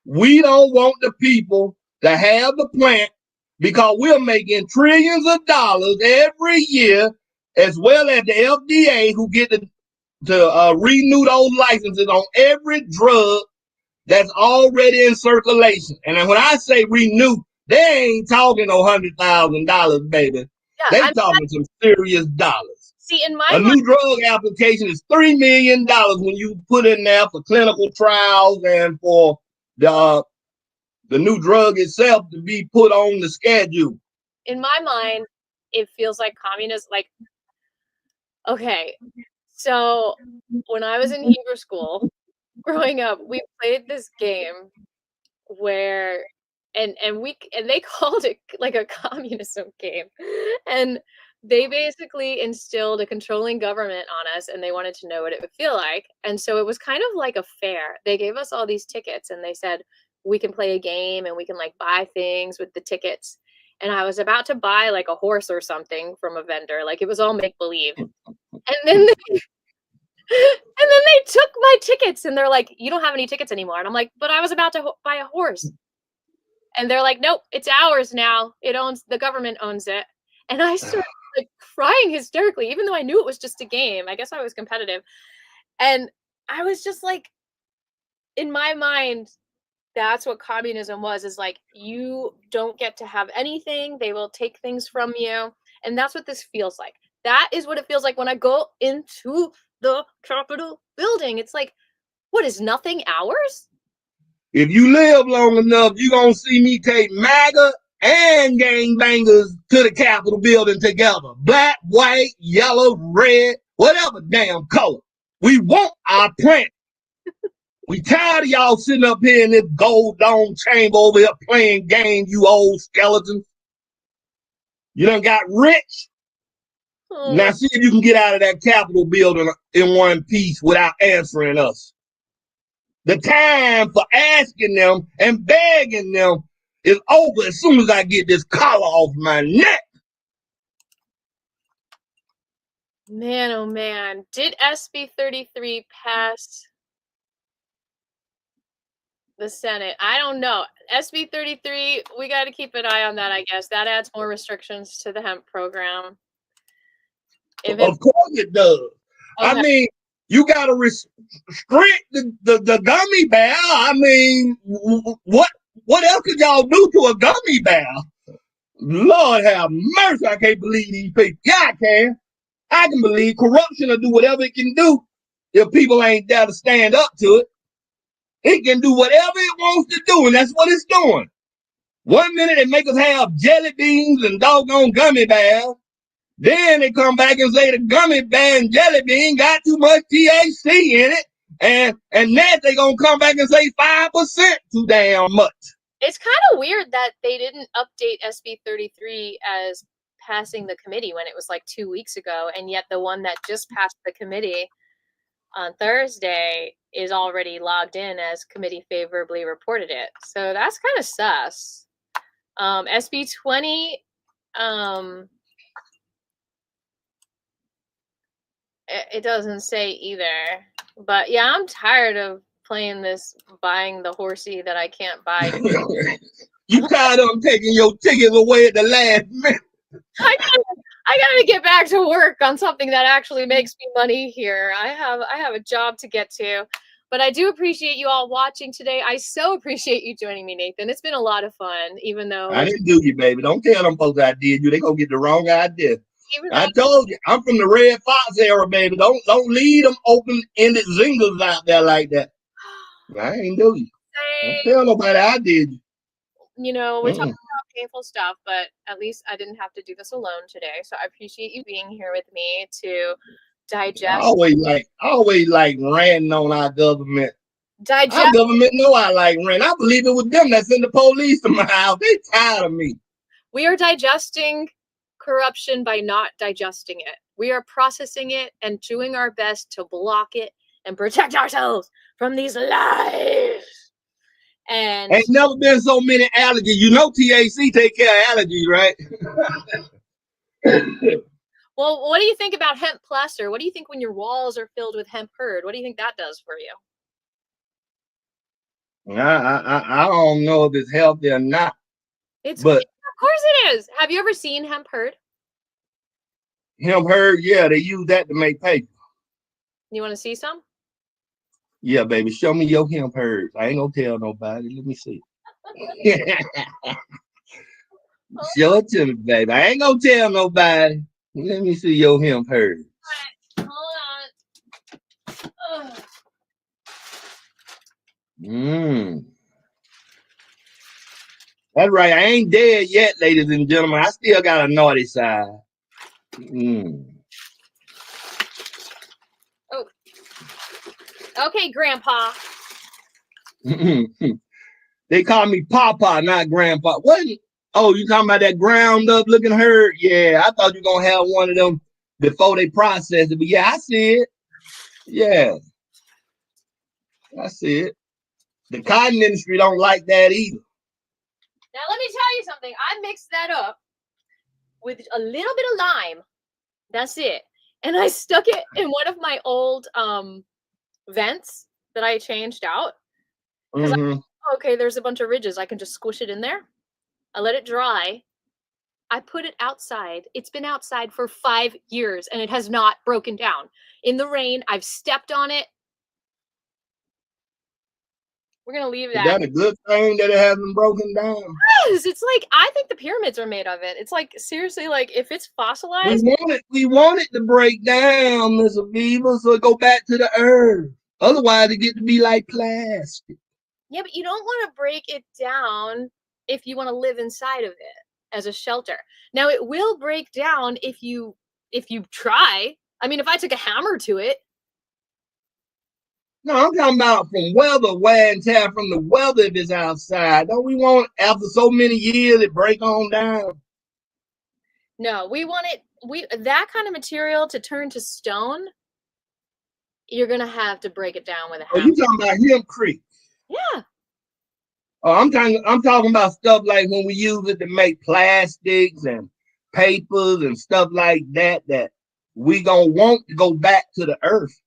We don't want the people to have the plant because we're making trillions of dollars every year, as well as the FDA, who get to renew those licenses on every drug that's already in circulation. And then when I say renew, they ain't talking no $100,000, baby. Yeah, They talking some serious dollars. See, in my A new drug application is $3 million when you put in there for clinical trials and for the new drug itself to be put on the schedule. In my mind, it feels like communism. Like, okay, so when I was in Hebrew school, growing up, we played this game where and they called it like a communism game, and they basically instilled a controlling government on us, and they wanted to know what it would feel like. And so it was kind of like a fair. They gave us all these tickets, and they said we can play a game and we can like buy things with the tickets. And I was about to buy like a horse or something from a vendor, like it was all make believe. And then they took my tickets, and they're like, you don't have any tickets anymore. And I'm like, but I was about to buy a horse. And they're like, nope, it's ours now. The government owns it. And I started like crying hysterically, even though I knew it was just a game. I guess I was competitive. And I was just like, in my mind, that's what communism was, is like, you don't get to have anything. They will take things from you. And that's what this feels like. That is what it feels like when I go into the Capitol building. It's like, what, is nothing ours? If you live long enough, you're going to see me take MAGA and gangbangers to the Capitol building together. Black, white, yellow, red, whatever damn color. We want our plant. We tired of y'all sitting up here in this gold dome chamber over here playing games, you old skeletons. You done got rich. Oh Now my- see if you can get out of that Capitol building in one piece without answering us. The time for asking them and begging them is over as soon as I get this collar off my neck. Man, oh man. Did SB 33 pass the Senate? I don't know. SB 33, we got to keep an eye on that, I guess. That adds more restrictions to the hemp program. If it, Of course it does. I okay. mean, you got to restrict the gummy bear. I mean, what else could y'all do to a gummy bear? Lord have mercy, I can't believe these people. Yeah, I can. I can believe corruption will do whatever it can do if people ain't there to stand up to it. It can do whatever it wants to do, and that's what it's doing. 1 minute they make us have jelly beans and doggone gummy bears. Then they come back and say the gummy bear and jelly bean got too much THC in it. And next they gonna come back and say 5% too damn much. It's kind of weird that they didn't update SB 33 as passing the committee when it was like 2 weeks ago, and yet the one that just passed the committee on Thursday is already logged in as committee favorably reported it. So that's kind of sus. SB 20, it doesn't say either. But yeah, I'm tired of playing this buying the horsey that I can't buy. You tired of them taking your tickets away at the last minute? I gotta get back to work on something that actually makes me money here. I have a job to get to. But I do appreciate you all watching today. I so appreciate you joining me, Nathan. It's been a lot of fun, even though I didn't do you, baby. Don't tell them folks I did you. They gonna get the wrong idea. I told you, I'm from the Red Fox era, baby. Don't leave them open-ended zingers out there like that. I ain't do you. Don't tell nobody I did you. You know, we're talking about painful stuff, but at least I didn't have to do this alone today. So I appreciate you being here with me to digest. I always like ranting on our government. Digest. Our government know I like ranting. I believe it was them that sent the police to my house. They tired of me. We are digesting corruption by not digesting it. We are processing it and doing our best to block it and protect ourselves from these lies. And ain't never been so many allergies. You know THC take care of allergies, right? well, what do you think about Hemp Plus, or what do you think when your walls are filled with hemp herd? What do you think that does for you? I don't know if it's healthy or not. But of course it is. Have you ever seen hemp herd? Hemp herd, yeah, they use that to make paper. You want to see some? Yeah, baby, show me your hemp herd. I ain't gonna tell nobody. Let me see. Show it to me, baby. I ain't gonna tell nobody. Let me see your hemp herd. All right, hold on. That's right. I ain't dead yet, ladies and gentlemen. I still got a naughty side. Oh. Okay, Grandpa. They call me Papa, not Grandpa. What? Oh, you talking about that ground up looking herd? Yeah, I thought you were gonna have one of them before they process it. But yeah, I see it. Yeah, I see it. The cotton industry don't like that either. Now let me tell you something. I mixed that up with a little bit of lime. That's it. And I stuck it in one of my old vents that I changed out. Okay, there's a bunch of ridges. I can just squish it in there. I let it dry. I put it outside. It's been outside for 5 years and it has not broken down. In the rain, I've stepped on it. We're going to leave that. Is that a good thing that it hasn't broken down? Yes, it's like, I think the pyramids are made of it. It's like, seriously, like if it's fossilized. We want it to break down, Miss Aviva, so it go back to the earth. Otherwise, it get to be like plastic. Yeah, but you don't want to break it down if you want to live inside of it as a shelter. Now, it will break down if you try. I mean, if I took a hammer to it, No, I'm talking about from weather, wear and tear from the weather if it's outside. Don't we want, after so many years, it break on down? No, we want it, that kind of material to turn to stone, you're going to have to break it down with a Oh, hammer. you talking about Hemp Creek? Yeah. Oh, I'm talking about stuff like when we use it to make plastics and papers and stuff like that, that we gonna want to go back to the earth.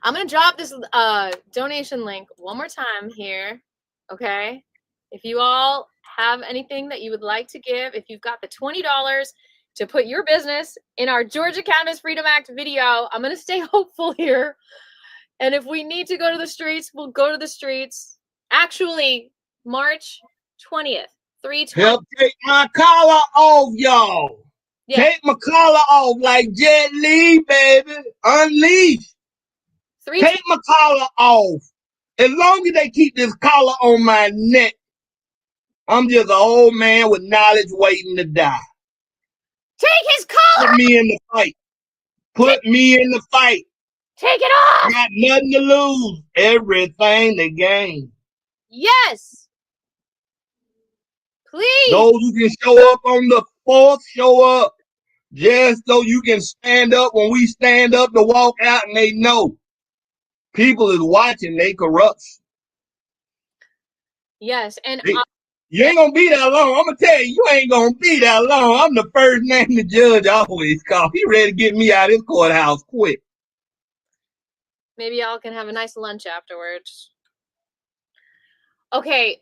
I'm going to drop this donation link one more time here, okay? If you all have anything that you would like to give, if you've got the $20 to put your business in our Georgia Cannabis Freedom Act video, I'm going to stay hopeful here. And if we need to go to the streets, we'll go to the streets. Actually, March 20th, 3/20. Help take my collar off, y'all. Yeah. Take my collar off like Jet Li, baby. Unleash. Take my collar off. As long as they keep this collar on my neck, I'm just an old man with knowledge waiting to die. Take his collar. Put me in the fight. Put me in the fight. Take it off. Got nothing to lose. Everything to gain. Yes. Please. Those who can show up on the 4th, show up. Just so you can stand up when we stand up to walk out and they know. People is watching, they corrupt. Yes, and you ain't gonna be that long. I'm gonna tell you, you ain't gonna be that long. I'm the first name the judge always call. He ready to get me out of this courthouse quick. maybe y'all can have a nice lunch afterwards. Okay,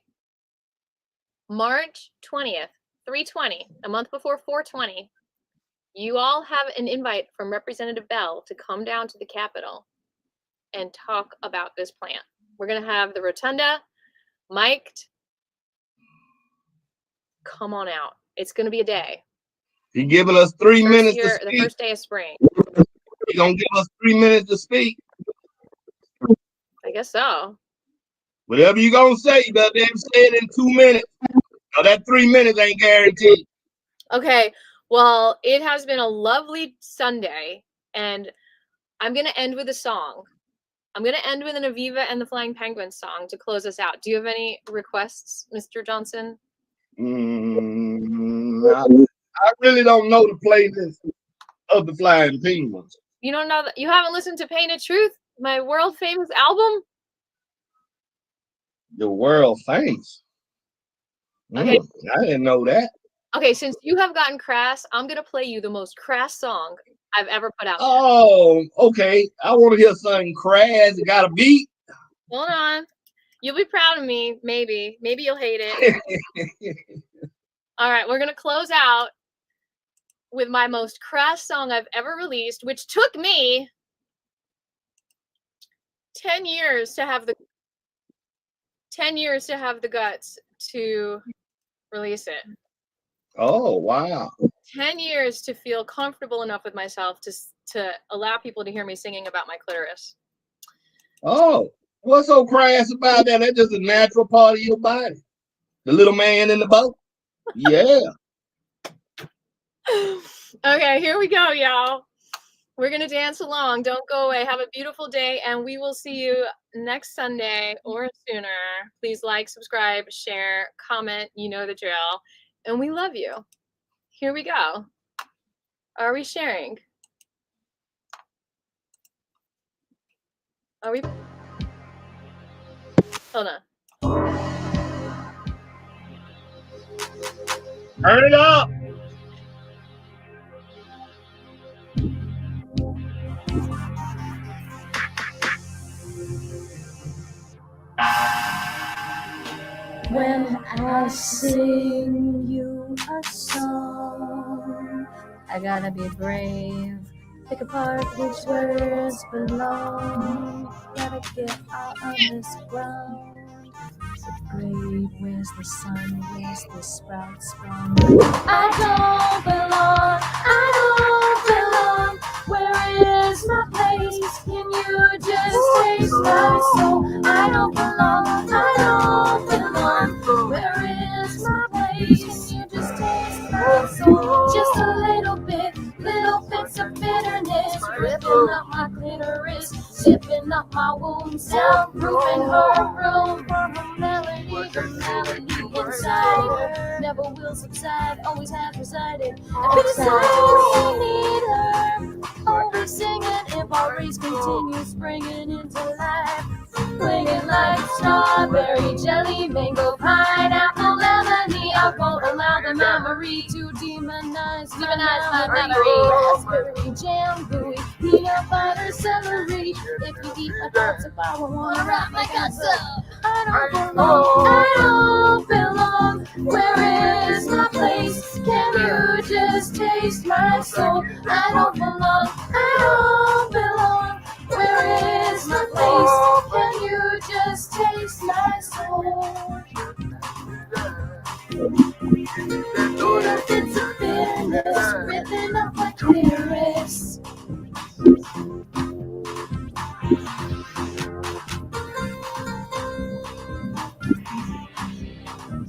March 20th, 3/20, a month before 4/20. You all have an invite from Representative Bell to come down to the Capitol and talk about this plant. We're going to have the rotunda mic'd. Come on out. It's going to be a day. He giving us 3 minutes to speak. The first day of spring. He gonna give us 3 minutes to speak. I guess so. Whatever you gonna say, you better say it in 2 minutes. Now that 3 minutes ain't guaranteed. Okay. Well, it has been a lovely Sunday, and I'm going to end with a song. I'm going to end with an Aviva and the Flying Penguins song to close us out. Do you have any requests, Mr. Johnson? I really don't know the playlist of the Flying Penguins. You don't know that? You haven't listened to Painted Truth, my world famous album? The world famous. Okay. I didn't know that. Okay, since you have gotten crass, I'm going to play you the most crass song I've ever put out. Oh, okay. I want to hear something crass. It got a beat. Hold on. You'll be proud of me, maybe. Maybe you'll hate it. All right, we're going to close out with my most crass song I've ever released, which took me 10 years to have the guts to release it. Oh, wow. 10 years to feel comfortable enough with myself to allow people to hear me singing about my clitoris. Oh, what's so crass about that? That's just a natural part of your body. The little man in the boat. Yeah. Okay, here we go, y'all. We're going to dance along. Don't go away. Have a beautiful day, and we will see you next Sunday or sooner. Please like, subscribe, share, comment. You know the drill. And we love you. Here we go. Are we sharing? Are we? Hold on. Turn it up. When I sing you a song, I gotta be brave. Pick apart which words belong. Gotta get out on this ground. So great, where's the sun? Where's the sprout sprung? I don't belong. I don't belong. Where is my place? Can you just taste my soul? I don't belong. I don't belong. Where is my place? Can you just taste my soul? Just a little bit, little bits of bitterness, ripping up my clitoris, zipping up my reality inside. Never will subside, always has resided. And beside we need her, always singing if our race continues springing into life. Clinging like strawberry, jelly, mango, pineapple, lemony. I won't allow the memory to demonize my memory. Raspberry jam, gooey, peanut butter, celery. If you eat my guts up, I won't wanna wrap my guts up. I don't belong. Where is my place? Can you just taste my soul? I don't belong. I don't belong. Where is my place? Can you just taste my soul? Little bits of bitterness ripping up my clearest.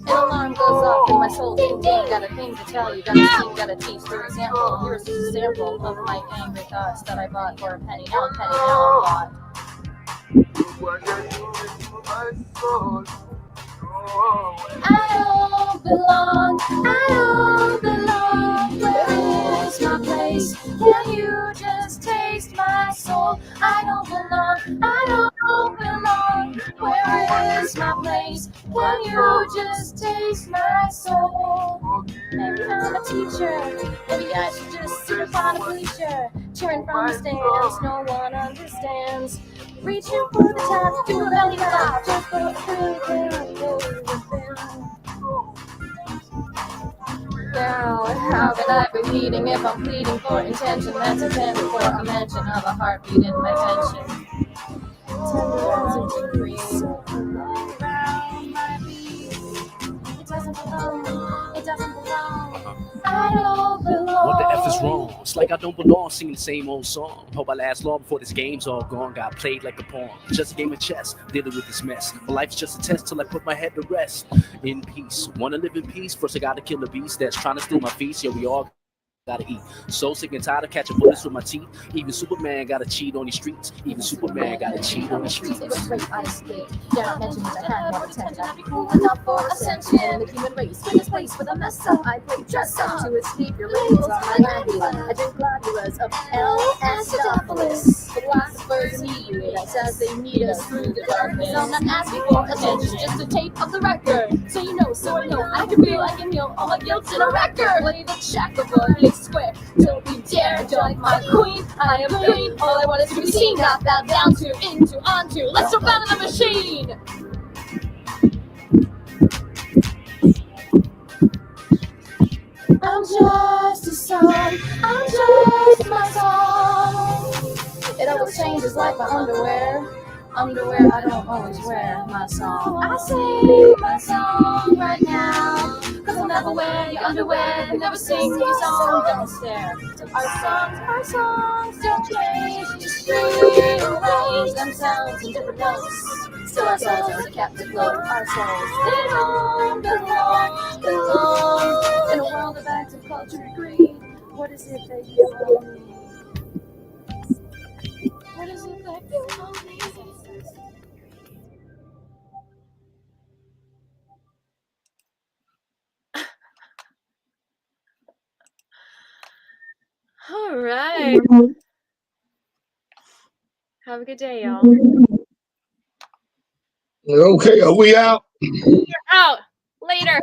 An alarm goes off in my soul, ding ding, got a thing to tell you, got a thing, got to teach. For example, here's a sample of my angry thoughts that I bought for a penny. Now a penny, now I'm bought. I don't belong, I don't belong. Where is my place? Can you just taste my soul? I don't belong, I don't belong. Where is my place? Can you just taste my soul? Maybe I'm a teacher, maybe I should just sit upon a bleacher, cheering from the stands, no one understands. Reaching for the top, do a belly flop, just go Now, how can I be pleading if I'm pleading for intention? That's a pen for a mention of a heartbeat in my tension. Tender as a degree, around my beat. It doesn't belong, it doesn't belong. I don't belong. What the F is wrong? It's like I don't belong singing the same old song. Hope I last long before this game's all gone. Got played like a pawn. Just a game of chess. Dealing with this mess. My life's just a test till I put my head to rest. In peace. Wanna live in peace? First I gotta kill a beast that's trying to steal my feast. Yeah, we all gotta eat. So sick and tired of catching bullets with my teeth. Even Superman gotta cheat on these streets. Even Superman gotta cheat on these streets. It was rape, I escaped. Dare not mention that I had more attention. I'd be cool enough for ascension. The human race in this place with a mess up. I play dress up to escape your labels on my mandula. I drink globulas of L. acidophilus. Philosophers need us as they need us through the darkness. I'm not asking for attention, just a tape of the record. So you know, so I know, I can feel I can heal all my guilt in a record. Play the checkerboard, big square. Don't you dare dunk my queen. I am clean. All I want is to be seen. Not bow down to, into, onto. Let's jump out of the machine. I'm just a song. I'm just my song. It always changes like my underwear. Underwear I don't always wear. My song. I sing my song right now. Cause I'll never wear your underwear. Never sing your song. Don't stare. Our songs don't change. Just rearrange themselves in different notes. Still our souls are kept afloat. Our souls, they don't belong in a world of active culture greed. What is it that you owe me? What is it that you owe me? All right. Have a good day, y'all. Okay, are we out? You're out. Later.